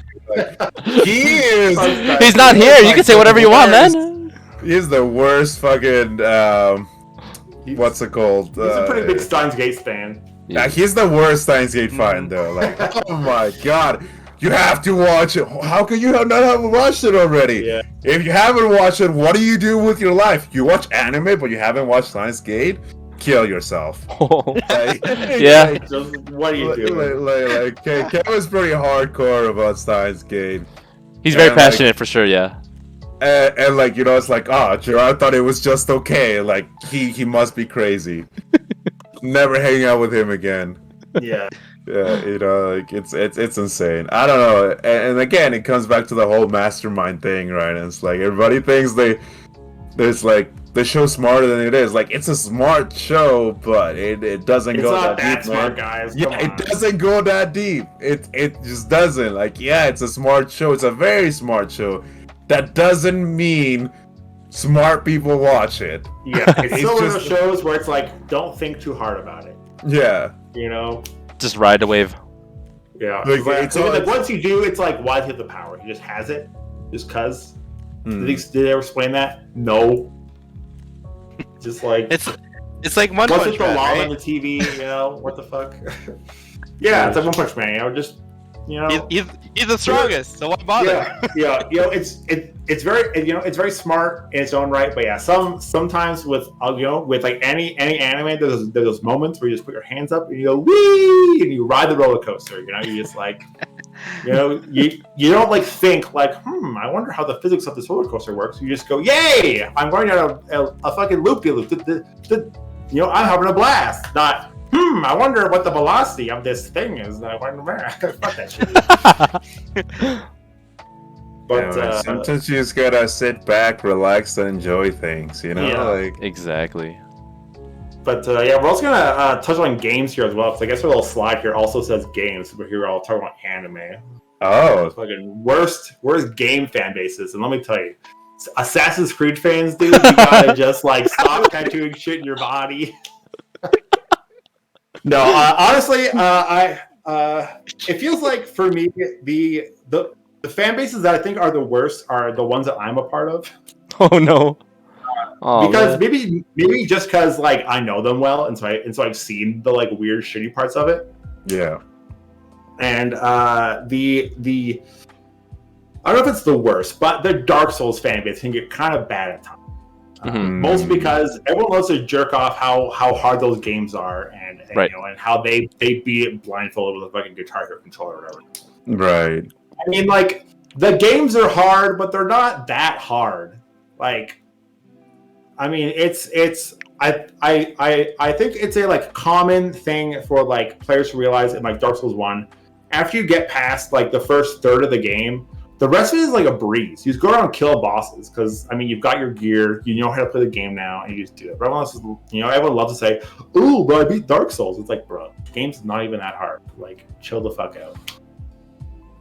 he is. He's not here. You can say whatever you want, man. He's the worst fucking. What's it called? He's a pretty big Steins Gate fan. Yeah, he's the worst Steins Gate fan though. Like, oh my god, you have to watch it. How can you not have watched it already? Yeah. If you haven't watched it, what do you do with your life? You watch anime, but you haven't watched Steins Gate? Kill yourself. Like, Yeah. like, Just, what are you doing? Kevin's pretty hardcore about Steins Gate. He's very And, like, passionate for sure. Yeah. and like, you know, it's like, oh, Gerard thought it was just okay. Like, he must be crazy. Never hang out with him again. Yeah. Yeah, you know, like it's insane. I don't know, and again, it comes back to the whole mastermind thing, right? And it's like everybody thinks there's like the show's smarter than it is. Like it's a smart show, but it doesn't It's go not that that deep, smart, man. guys. Yeah, Come it on. doesn't go that deep. It just doesn't. Like, yeah, it's a smart show. It's a very smart show. That doesn't mean smart people watch it. Yeah, it's still one of those shows where it's like, don't think too hard about it. Yeah. You know? Just ride the wave. Yeah. Like, But it's I mean, all- like, once you do, it's like, why does he have the power? He just has it, just cause. Hmm. Did they ever explain that? No. Just like, It's like One what's Punch with the Man, llama on right? the TV? You know, what the fuck? Yeah, it's like One Punch Man. You know, just you know. He's the strongest, so why bother? Yeah. You know, it's very, you know, it's very smart in its own right. But yeah, sometimes with you know, with like any anime, there's those moments where you just put your hands up and you go wee, and you ride the roller coaster. You know, you just like, you know, you don't like think like, I wonder how the physics of this roller coaster works. You just go, yay! I'm going down a fucking loop-de-loop. You know, I'm having a blast. Not, I wonder what the velocity of this thing is. I wonder, fuck that shit. But Yeah, man, sometimes you just gotta sit back, relax, and enjoy things. You know, Yeah. like. Exactly. yeah, we're also gonna touch on games here as well. Because I guess our little slide here also says games, but here we're all talking about anime. Oh, Fucking worst game fan bases, and let me tell you, Assassin's Creed fans, dude, you gotta just like stop tattooing shit in your body. No, honestly, it feels like for me the fan bases that I think are the worst are the ones that I'm a part of. Oh no. Oh, Because man. maybe just because like I know them well, and so I've seen the like weird shitty parts of it. yeah. And the I don't know if it's the worst, but the Dark Souls fan base can get kind of bad at times. Mhm. Mostly because everyone loves to jerk off how hard those games are, and Right. you know, and how they beat it blindfolded with a fucking Guitar Hero controller or whatever. Right. I mean, like the games are hard, but they're not that hard. Like, I mean, it's I think it's a like common thing for like players to realize in like Dark Souls 1, after you get past like the first third of the game, the rest of it is like a breeze. You just go around and kill bosses because I mean you've got your gear, you know how to play the game now, and you just do it. But everyone else is, you know, everyone loves to say, "Ooh, but I beat Dark Souls." It's like, bro, the game's not even that hard. Like, chill the fuck out.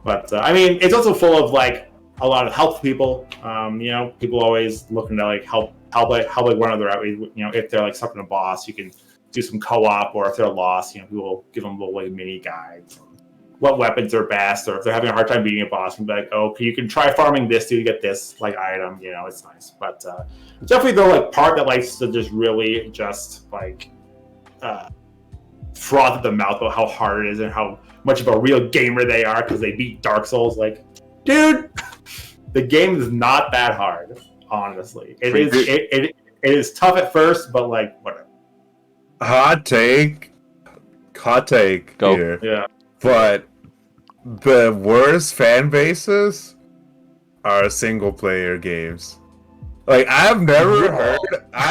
But I mean, it's also full of like a lot of helpful people. You know, people always looking to like help like one another out. You know, if they're like stuck in a boss, you can do some co-op, or if they're lost, you know, people will give them little like mini guides. What weapons are best, or if they're having a hard time beating a boss, and be like, "Oh, you can try farming this to get this like item." You know, it's nice. But definitely the like part that likes to just really just like froth at the mouth about how hard it is and how much of a real gamer they are because they beat Dark Souls. Like, dude, the game is not that hard. Honestly, it is tough at first, but like whatever. Hot take Go. here. Yeah. But the worst fan bases are single player games. Like I've never heard.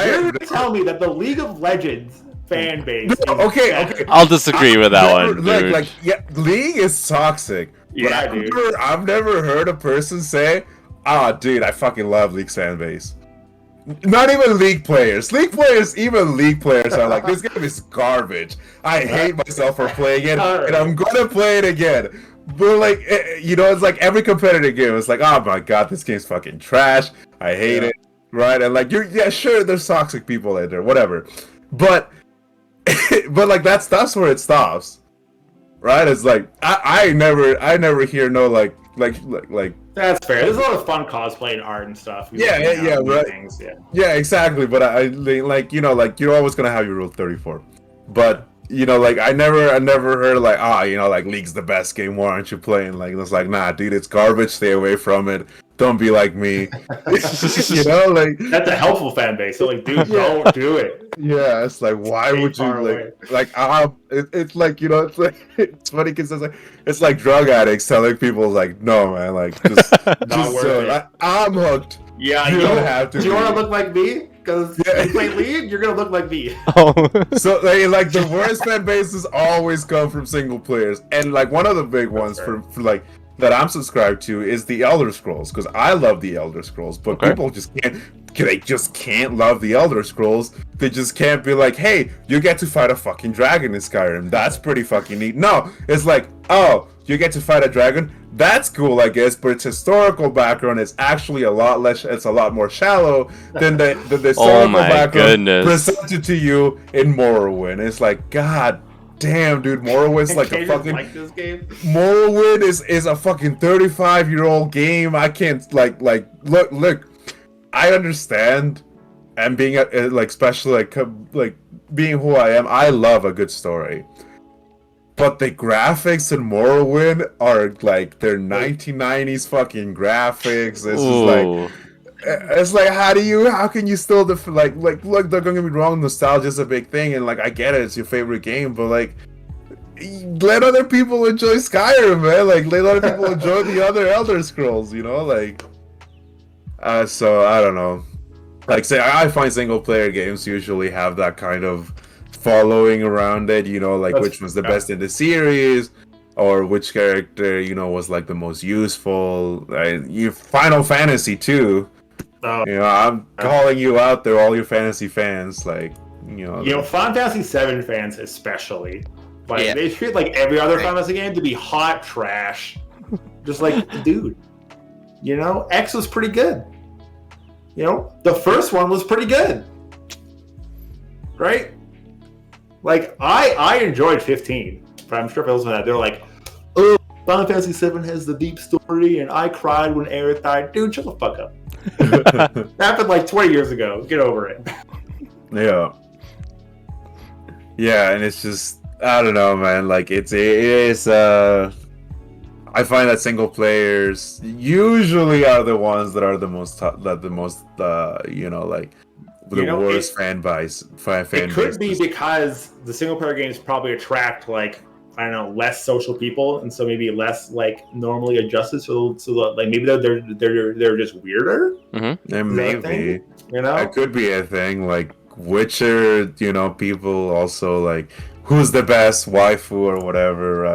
You're gonna tell me that the League of Legends fan base. No, is okay, better. okay. I'll disagree with that one, dude. Like, yeah, League is toxic. Yeah, But dude. I've never heard a person say, "Ah, dude, I fucking love League's fan base." Not even League players. Even League players are like, "This game is garbage. I hate myself for playing it, and I'm gonna play it again." But like, you know, it's like every competitive game. It's like, "Oh my god, this game's fucking trash. I hate it." Right? And like, sure, there's toxic people in there, whatever. But but like that's where it stops, right? It's like I never hear no like That's fair. There's a lot of fun cosplay and art and stuff. Yeah, right. Things, yeah. yeah, exactly. But I like, you know, like you're always gonna have your rule 34, but you know, like I never heard like, you know, like League's the best game. Why aren't you playing? Like it's like, nah, dude, it's garbage. Stay away from it. Don't be like me. You know, like That's a helpful fan base. So like, dude, don't do it. yeah, it's like why Stay would you far away. it's like, you know, it's like it's funny because it's like drug addicts telling people like, no man, like just Not worth it. I'm hooked. Yeah, You don't have to Do you be. want to look like me? Because Yeah. you play League, you're gonna look like me. Oh. So like the worst fan bases always come from single players, and like one of the big ones fair. for like that I'm subscribed to is the Elder Scrolls, because I love the Elder Scrolls, but Okay. people just can't love the Elder Scrolls. They just can't be like, hey, you get to fight a fucking dragon in Skyrim. That's pretty fucking neat. No, it's like, oh, you get to fight a dragon. That's cool, I guess, but its historical background is actually a lot less. It's a lot more shallow than the historical my background goodness. presented to you in Morrowind. It's like, god damn, dude, Morrowind's like Can a you just fucking like this game? Morrowind is a fucking 35-year-old game. I can't look. I understand, and being like especially like being who I am, I love a good story. But the graphics in Morrowind are like they're 1990s fucking graphics. Ooh. It's like how can you still like look, don't get me wrong, nostalgia's a big thing, and like I get it, it's your favorite game, but like let other people enjoy Skyrim, man. Like let other people enjoy the other Elder Scrolls, you know, like so I don't know. Like say I find single player games usually have that kind of following around it, you know, like which was the best in the series, or which character, you know, was like the most useful. You Final Fantasy too. Oh. You know, I'm calling you out there, all your fantasy fans, like you know. Final Fantasy 7 fans especially, like Yeah. they treat like every other Final Fantasy game to be hot trash. Just like, dude, you know, X was pretty good. You know, the first one was pretty good, right? Like I enjoyed 15, but I'm sure if I listen to that, they're like, oh, Final Fantasy 7 has the deep story, and I cried when Aerith died. Dude, shut the fuck up. That happened like 20 years ago. Get over it. Yeah, and it's just I don't know, man. Like it is. I find that single players usually are the ones that are the most you know, like the worst fan base. It could be because the single player games probably attract like, I don't know, less social people, and so maybe less like normally adjusted. So like maybe they're just weirder. Mm-hmm. Maybe You know, it could be a thing. Like Witcher, you know, people also like who's the best waifu or whatever.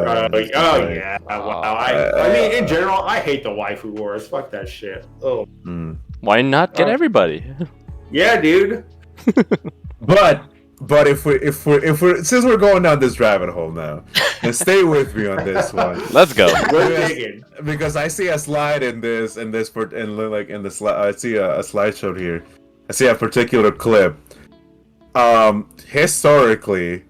yeah. Wow. I mean, in general, I hate the waifu wars. Fuck that shit. Oh, Why not get everybody? yeah, dude. But if we're since we're going down this rabbit hole now, then stay with me on this one. Let's go. We're digging. Because I see a slide in the slide. I see a slideshow here. I see a particular clip. Historically,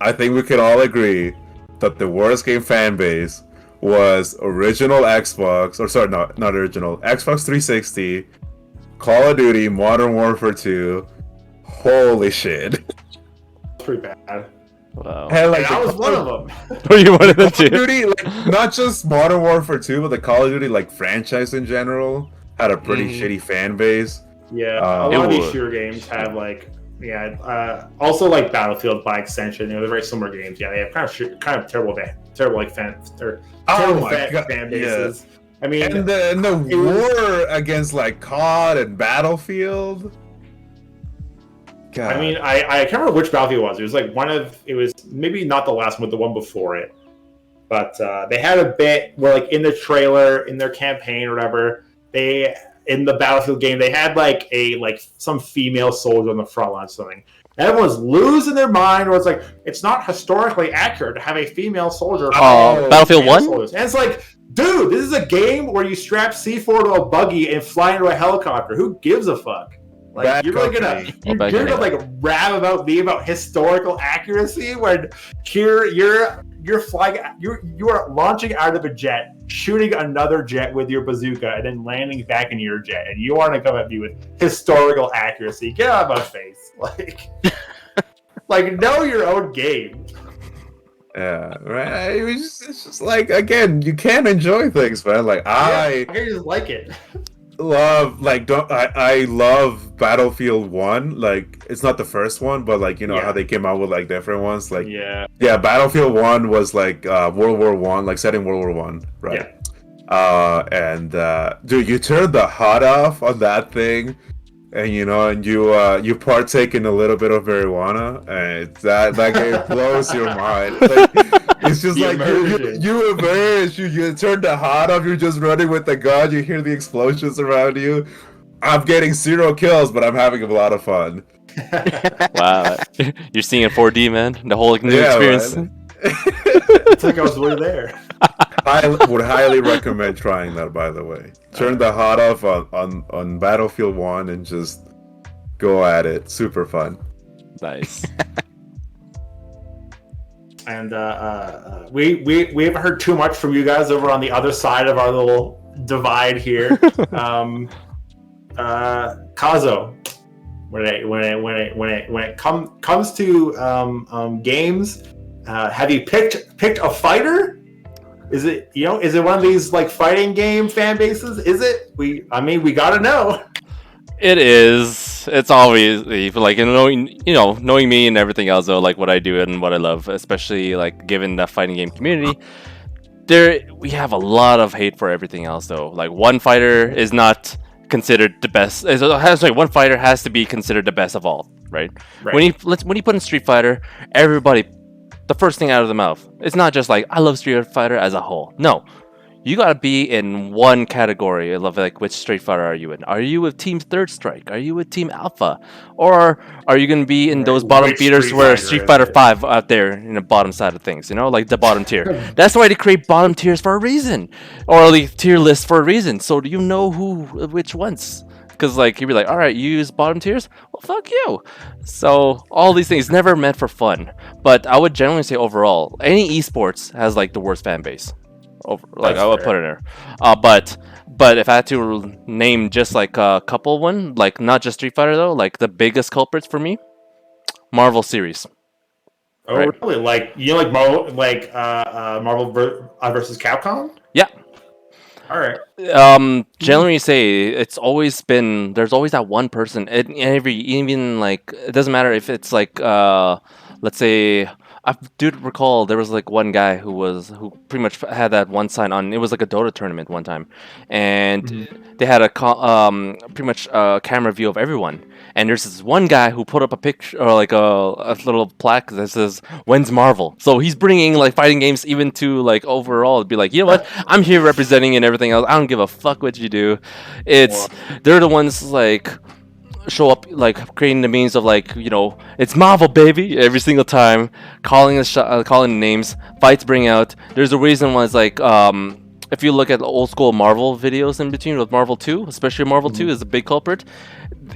I think we can all agree that the worst game fan base was original Xbox, or sorry, not original, Xbox 360, Call of Duty, Modern Warfare 2. Holy shit. Pretty bad. Wow. Hell, like And I was one of them. Were you one of them Call of too? Duty, like, not just Modern Warfare 2, but the Call of Duty like franchise in general had a pretty shitty fan base. Yeah, Uh, a lot of it these would. shooter games have like, also like Battlefield by extension. You know, they're very similar games. Yeah, they have kind of terrible like fan or terrible fan bases. I mean, And the war against like COD and Battlefield. God. I mean, I can't remember which Battlefield it was. It was like it was maybe not the last one, but the one before it. But they had a bit where, like, in the trailer, in their campaign or whatever, in the Battlefield game, they had like some female soldier on the front line or something. And everyone's losing their mind, or it's like it's not historically accurate to have a female soldier. Battlefield 1? And it's like, dude, this is a game where you strap C4 to a buggy and fly into a helicopter. Who gives a fuck? Like, Bad you're really company. you're gonna like rap about me about historical accuracy when here you're flying, you are launching out of a jet, shooting another jet with your bazooka, and then landing back in your jet, and you want to come at me with historical accuracy? Get out of my face, like know your own game. Yeah, right. It's just like again, you can enjoy things, man. Like I just like it. love like don't I love Battlefield 1. Like it's not the first one, but like you know how they came out with like different ones. Like yeah, Battlefield 1 was like World War One, like setting World War One, right? And dude, you turn the hot off on that thing, and you know, and you partake in a little bit of marijuana, and that game blows your mind. Like, it's just like you immerse, you turn the hot off, you're just running with the gun, you hear the explosions around you. I'm getting 0 kills, but I'm having a lot of fun. Wow, you're seeing in 4D, man. The whole new experience. It's like I was really there. I would highly recommend trying that. By the way, turn the hot off on Battlefield 1 and just go at it. Super fun. Nice. And we haven't heard too much from you guys over on the other side of our little divide here. Kazo, when it comes to games, have you picked a fighter? Is it one of these like fighting game fan bases? Is it? We gotta know. It is. It's always like knowing me and everything else though, like what I do and what I love, especially like given the fighting game community. We have a lot of hate for everything else though. Like one fighter is not considered the best. One fighter has to be considered the best of all, right? When you put in Street Fighter, everybody, the first thing out of the mouth, it's not just like I love Street Fighter as a whole. No, you gotta be in one category. I love like which Street Fighter are you in? Are you with Team Third Strike? Are you with Team Alpha? Or are you gonna be in those bottom feeders where Street Fighter 5 out there in the bottom side of things? You know, like the bottom tier. That's why they create bottom tiers for a reason, or the tier list for a reason. So do you know which ones? Because like you'd be like, all right, you use bottom tiers. Well, fuck you. So all these things never meant for fun. But I would generally say overall, any esports has like the worst fan base. I would put it there. But if I had to name just like a couple one, like not just Street Fighter though, like the biggest culprits for me, Marvel series. Oh really? Like like Marvel, Marvel versus Capcom? Yeah. All right. Generally say there's always that one person. Even like it doesn't matter if it's like let's say. I do recall there was like one guy who pretty much had that one sign on. It was like a Dota tournament one time, and they had pretty much a camera view of everyone. And there's this one guy who put up a picture or like a little plaque that says "When's Marvel?" So he's bringing like fighting games even to like overall. It'd be like, you know what? I'm here representing and everything else. I don't give a fuck what you do. They're the ones like show up like creating the memes of like it's Marvel baby every single time, calling names, fights bring out. There's a reason why it's like if you look at old school Marvel videos in between with Marvel 2, especially Marvel 2 is a big culprit.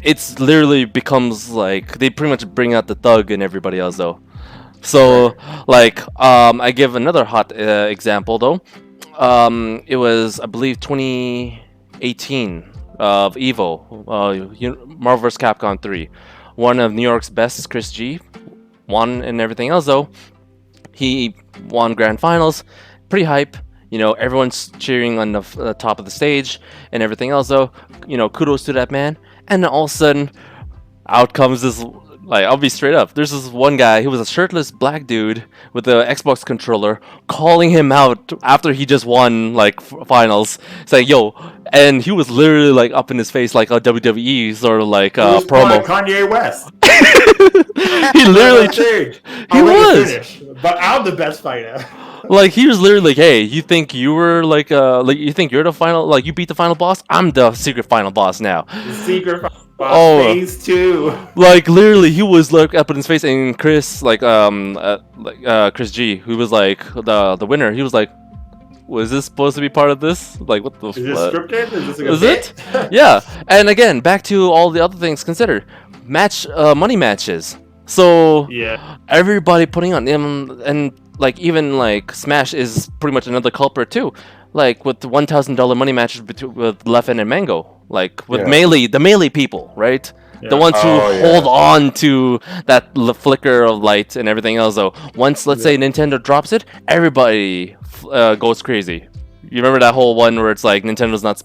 It's literally becomes like they pretty much bring out the thug and everybody else though. So like I give another hot example though. It was I believe 2018 of EVO, Marvel vs. Capcom 3. One of New York's best, Chris G, won and everything else though. He won grand finals, pretty hype. Everyone's cheering on the top of the stage and everything else though. Kudos to that man. And then all of a sudden, out comes this. Like, I'll be straight up. There's this one guy, he was a shirtless black dude with an Xbox controller, calling him out after he just won, like, finals. Saying, yo, and he was literally, like, up in his face, like a WWE sort of, like, promo. Kanye West. He literally... He was! Finish, but I'm the best fighter. Like, he was literally like, hey, you think you were, like, you think you're the final, like, you beat the final boss? I'm the secret final boss now. The secret final boss, phase 2. Like, literally, he was, like, up in his face, and Chris, Chris G, who was, like, the winner, he was like, was this supposed to be part of this? Like, what the fuck? Is this scripted? Is this Is it? Yeah. And again, back to all the other things considered. Money matches. So, everybody putting on them, and like even like Smash is pretty much another culprit too. Like with $1,000 money matches with Leffen and Mango. Like with Melee, the Melee people, right? The ones who Oh, yeah. hold on to that flicker of light and everything else, though. Once, let's say, Nintendo drops it, everybody goes crazy. You remember that whole one where it's like Nintendo's not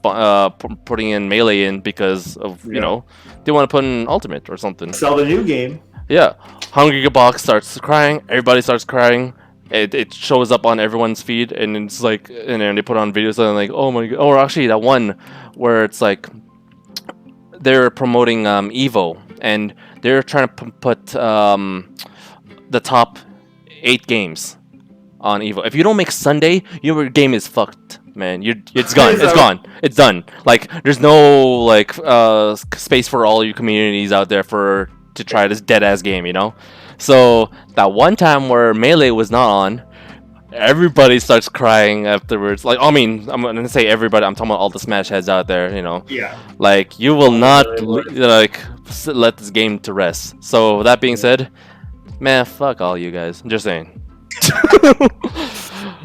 putting in Melee in because of, you know, they want to put in Ultimate or something. Sell the new game. Yeah. Hungry Box starts crying, everybody starts crying. It shows up on everyone's feed, and it's like, and then they put on videos and like, oh my god. Or actually, that one where it's like, they're promoting Evo, and they're trying to put the top 8 games on Evo. If you don't make Sunday, your game is fucked, man. It's gone. It's gone. It's done. Like, there's no like space for all you communities out there to try this dead ass game, you know. So that one time where Melee was not on, everybody starts crying afterwards. Like, I mean, I'm gonna say everybody. I'm talking about all the Smash heads out there. You know, Yeah. like you will not let this game to rest. So that being said, man, fuck all you guys. I'm just saying.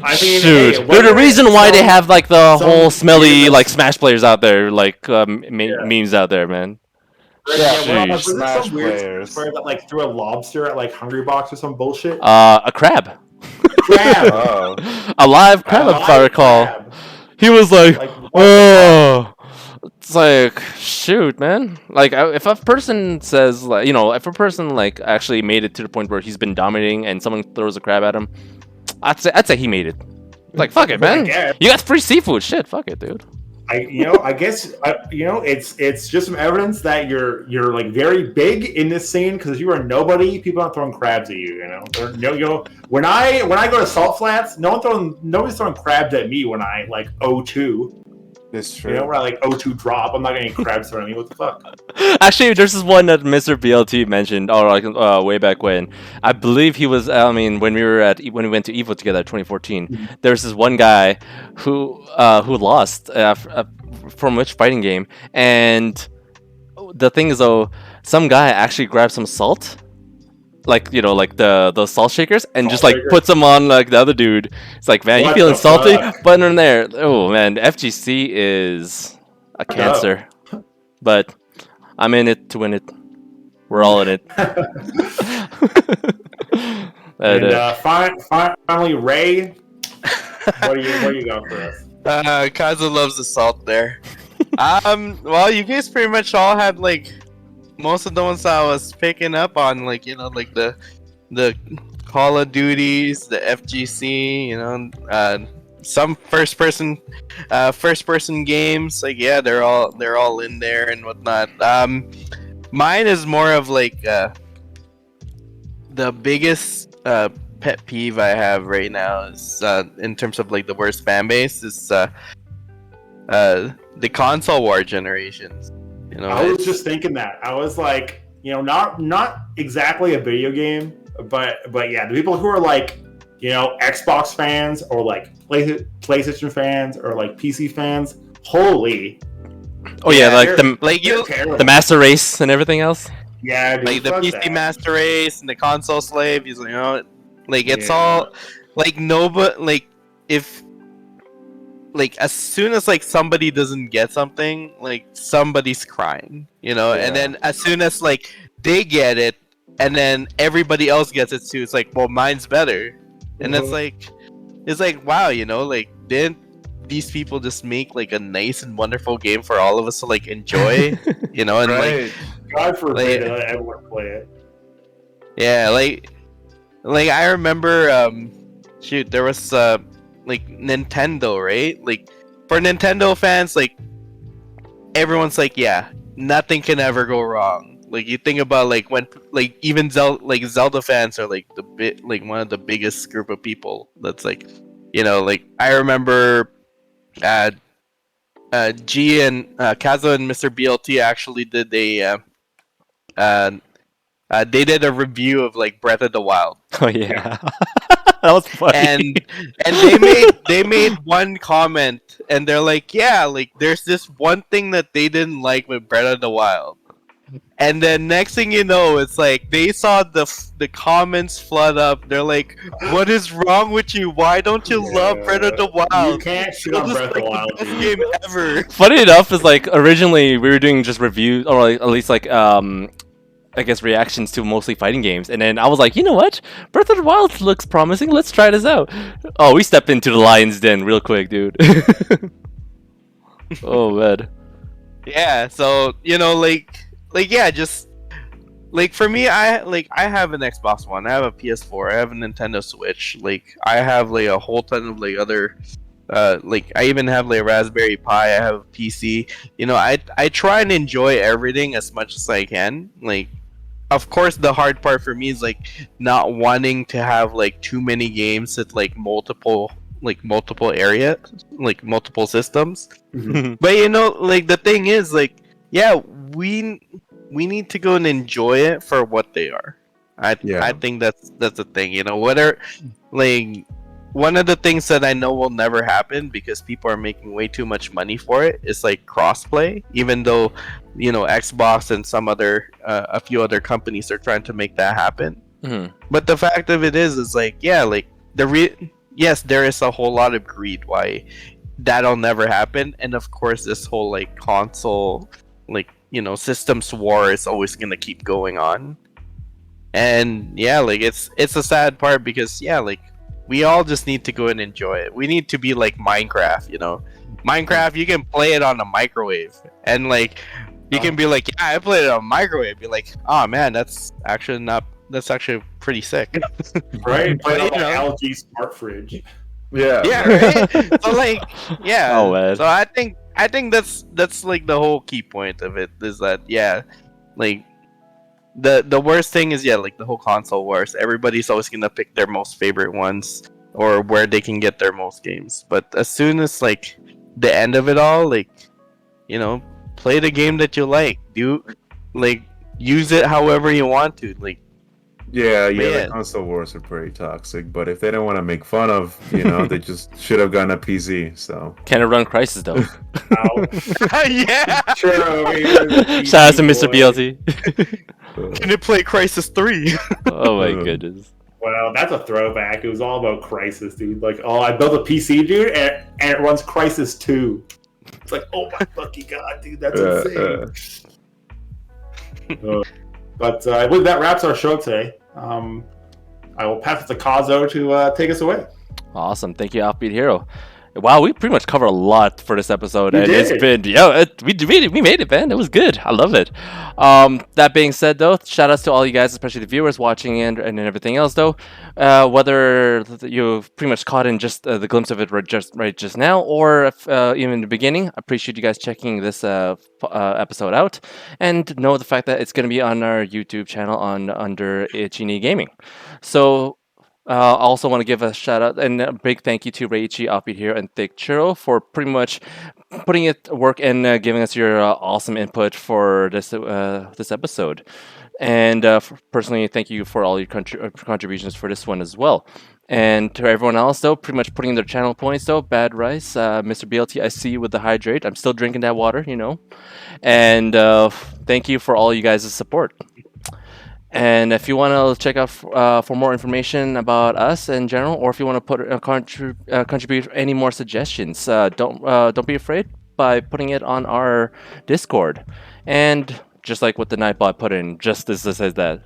I mean, Shoot, hey, there's a reason why they have like the whole smelly gamers- like Smash players out there, like memes out there, man. Yeah, Jeez. was there Smash some weird players. where that like threw a lobster at like Hungry Box or some bullshit? A crab, Crab. Oh. a live crab, if I recall. Crab. He was like, Like, what the oh, it's like, shoot, man. Like, if a person says, like, you know, if a person like actually made it to the point where he's been dominating, and someone throws a crab at him, I'd say he made it. Like, fuck it, man. guess. You got free seafood. Shit, fuck it, dude. I guess it's just some evidence that you're like very big in this scene because you are nobody. People aren't throwing crabs at you. You know, or, when I go to Salt Flats, nobody's throwing crabs at me when I like O2. It's true. You know, where I like O2 drop. I'm not getting crabs thrown at me. What the fuck? Actually, there's this one that Mr. BLT mentioned, or like way back when. I believe he was. I mean, when we went to Evo together, 2014. There's this one guy who lost from which fighting game, and the thing is though, some guy actually grabbed some salt. Like, you know, like the salt shakers, and Salt just like shaker. puts them on like the other dude. It's like, man, you What feeling the salty? fuck? Put it in there. Oh man, FGC is a cancer, but I'm in it to win it. We're all in it. And finally, Ray, what do you got for us? Kazu loves the salt there. Well, you guys pretty much all had like most of the ones I was picking up on, like, you know, like the Call of Duties, the FGC, you know, some first person games. Like, yeah, they're all in there and whatnot. Mine is more of like the biggest pet peeve I have right now is in terms of like the worst fan base is the console war generations. You know, I was just thinking that. I was like, you know, not exactly a video game, but yeah, the people who are like, you know, Xbox fans or like PlayStation fans or like PC fans. Holy. Oh yeah, like they're terrible. the Master Race and everything else. Yeah, dude, like the fuck PC that. Master Race and the console slave. You know, like it's Yeah. all like nobody like if. Like as soon as like somebody doesn't get something, like somebody's crying, you know, and then as soon as like they get it, and then everybody else gets it too, it's like, well, mine's better, and it's like, wow, you know, like didn't these people just make like a nice and wonderful game for all of us to like enjoy, you know, and Right. like God forbid like- I ever play it. yeah, like I remember, shoot, there was like Nintendo, right? Like for Nintendo fans, like everyone's like, yeah, nothing can ever go wrong. Like you think about like when like even Zelda fans are like like one of the biggest group of people. That's like, you know, like I remember, G and Kazo and Mr. BLT actually did they did a review of like Breath of the Wild. Oh yeah, that was funny. and they made one comment, and they're like, yeah, like there's this one thing that they didn't like with Breath of the Wild, And then next thing you know, it's like they saw the comments flood up. They're like, "What is wrong with you? Why don't you love Breath of the You Wild? can't shit This on is Breath of the like Wild, the best dude. game ever." Funny enough is like originally we were doing just reviews or like, at least like I guess reactions to mostly fighting games, and then I was like, you know what, Breath of the Wild looks promising. Let's try this out. Oh, we stepped into the lion's den real quick, dude. Oh man. Yeah, so yeah, just like for me, I have an Xbox One, I have a PS4, I have a Nintendo Switch, like I have like a whole ton of like other, like I even have like a Raspberry Pi, I have a PC. I try and enjoy everything as much as I can. Like, of course, the hard part for me is like not wanting to have like too many games at like multiple areas, like multiple systems. But like the thing is, like, yeah, we need to go and enjoy it for what they are. I Yeah. think that's the thing. Whether like one of the things that I know will never happen because people are making way too much money for it is like crossplay. Even though Xbox and some other a few other companies are trying to make that happen. Mhm. But the fact of it is like, yeah, like yes, there is a whole lot of greed why that'll never happen, and of course this whole like console, like systems war is always gonna keep going on. And yeah, like it's a sad part because yeah, like we all just need to go and enjoy it. We need to be like Minecraft. Minecraft, you can play it on a microwave, and like you can be like, yeah, I played it on a microwave. Be like, oh man, that's actually pretty sick. Right? Play But, on my LG smart fridge. Yeah. Yeah, right? So like, yeah. Oh, man. So I think that's like the whole key point of it is that, yeah, like the worst thing is, yeah, like the whole console wars. Everybody's always gonna pick their most favorite ones or where they can get their most games. But as soon as like the end of it all, like play the game that you like. Do like use it however you want to. Like, Yeah, Man. the console wars are pretty toxic, but if they don't want to make fun of, they just should have gotten a PC, so. Can it run Crisis though? Ow. yeah. Sure, over here, Shout out to PC Mr. boy. BLT. Can it play Crisis 3? Oh my goodness. Well, that's a throwback. It was all about Crisis, dude. Like, oh, I built a PC, dude, and it runs Crisis 2. It's like, oh my fucking god, dude, that's insane. But I believe that wraps our show today. I will pass it to Kazo to take us away. Awesome. Thank you, Offbeat Hero. Wow, we pretty much covered a lot for this episode, We and did. it's been we made it, man. It was good. I love it. That being said, though, shout outs to all you guys, especially the viewers watching and everything else, though. Whether you've pretty much caught in just the glimpse of it right just now, or if, even in the beginning, I appreciate you guys checking this episode out, and know the fact that it's going to be on our YouTube channel under Ichi Gaming. So. I also want to give a shout out and a big thank you to Ichi, Offbeat here, and Thicc Churro for pretty much putting it to work and giving us your awesome input for this episode. And personally, thank you for all your contributions for this one as well. And to everyone else, though, pretty much putting their channel points, though, Bad Rice, Mr. BLT, I see you with the hydrate. I'm still drinking that water, And thank you for all you guys' support. And if you want to check out for more information about us in general, or if you want to put contribute any more suggestions, don't be afraid by putting it on our Discord. And just like what the Nightbot put in, just as this says that.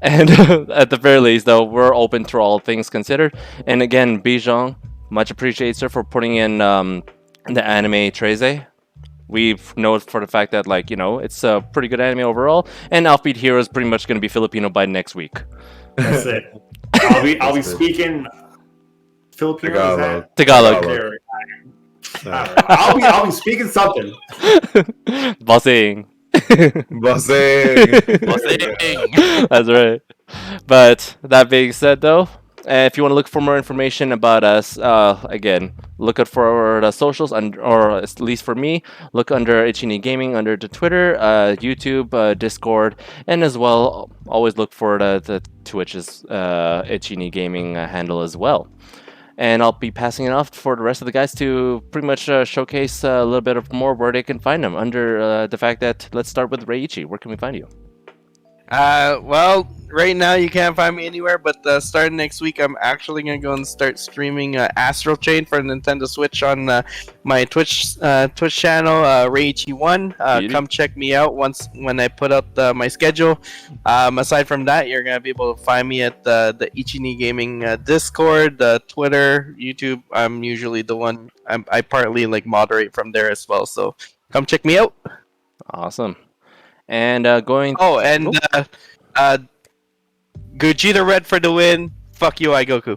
And at the very least, though, we're open to all things considered. And again, Bijong, much appreciated, sir, for putting in the anime Trese. We've known for the fact that, it's a pretty good anime overall, and Offbeat Hero is pretty much going to be Filipino by next week. That's it. I'll be That's it. speaking Filipino. Is that? Tagalog. Tagalog. I'll be speaking something. Bossing. Bossing! That's right. But that being said, though, if you want to look for more information about us, again, look out for the socials, or at least for me, look under Ichi Gaming under the Twitter, YouTube, Discord, and as well, always look for the Twitch's Ichi Gaming handle as well. and I'll be passing it off for the rest of the guys to pretty much showcase a little bit of more where they can find them. Under the fact that, let's start with Ichi. Where can we find you? Well, right now you can't find me anywhere, but starting next week, I'm actually gonna go and start streaming Astral Chain for Nintendo Switch on my Twitch channel, Reichi1. Beauty. Come check me out when I put out my schedule. Aside from that, you're gonna be able to find me at the Ichi Gaming Discord, Twitter, YouTube. I'm usually the one. I partly like moderate from there as well. So come check me out. Awesome. And going. Oh, and Gogeta Red for the win. Fuck you, Goku.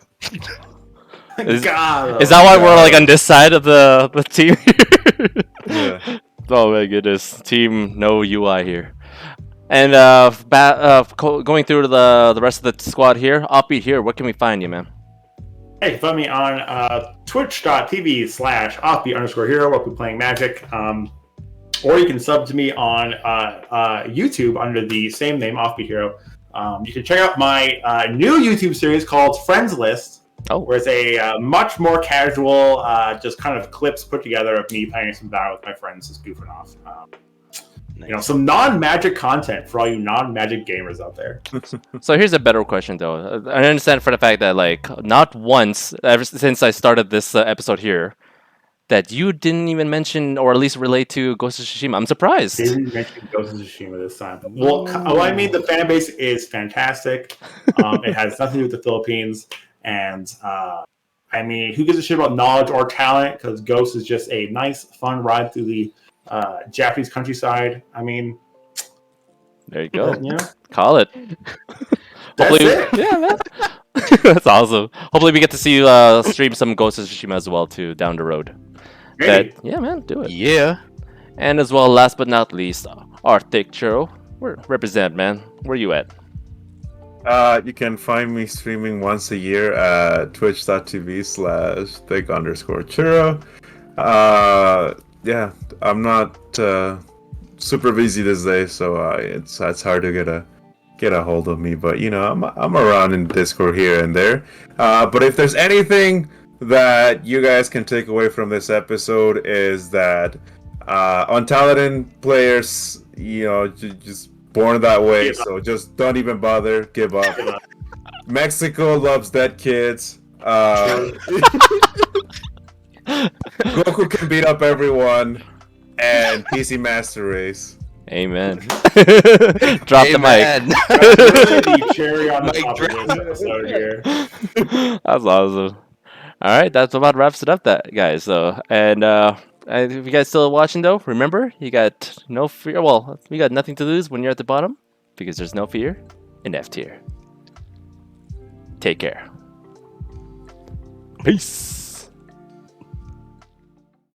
Is, God, is that why we're like on this side of the team? Yeah. Oh my goodness, team no UI here. And going through the rest of the squad here, Oppie here. What can we find you, man? Hey, find me on twitch.tv/offbeat_hero. We'll be playing Magic. Or you can sub to me on YouTube under the same name, Offbeat Hero. You can check out my new YouTube series called Friends List, where it's a much more casual, just kind of clips put together of me playing some battle with my friends, just goofing off. Nice. Some non-Magic content for all you non-Magic gamers out there. So here's a better question, though. I understand for the fact that, like, not once, ever since I started this episode here, that you didn't even mention or at least relate to Ghost of Tsushima. I'm surprised. Didn't mention Ghost of Tsushima this time. Well, I mean, the fan base is fantastic. It has nothing to do with the Philippines. And, I mean, who gives a shit about knowledge or talent? Because Ghost is just a nice, fun ride through the Japanese countryside. I mean... There you go. You know? Call it. That's Hopefully, it. yeah, man. That's awesome. Hopefully we get to see you stream some Ghost of Tsushima as well, too, down the road. Great. Yeah, man, do it. Yeah. And as well, last but not least, our Thicc Churro. Represent, man. Where you at? You can find me streaming once a year at twitch.tv/Thicc_Churro. Yeah, I'm not super busy these days, so it's hard to get a hold of me. But I'm around in Discord here and there. But if there's anything that you guys can take away from this episode, is that untalented players, just born that way. So just don't even bother. Give up. Mexico loves dead kids. Goku can beat up everyone, and PC Master Race. Amen. Drop the mic. That's really the cherry on the Mic top of drop. this episode here. That's awesome. All right, that's about wraps it up, that guys. So, and if you guys still watching though, remember you got no fear. Well, you got nothing to lose when you're at the bottom, because there's no fear in F tier. Take care. Peace.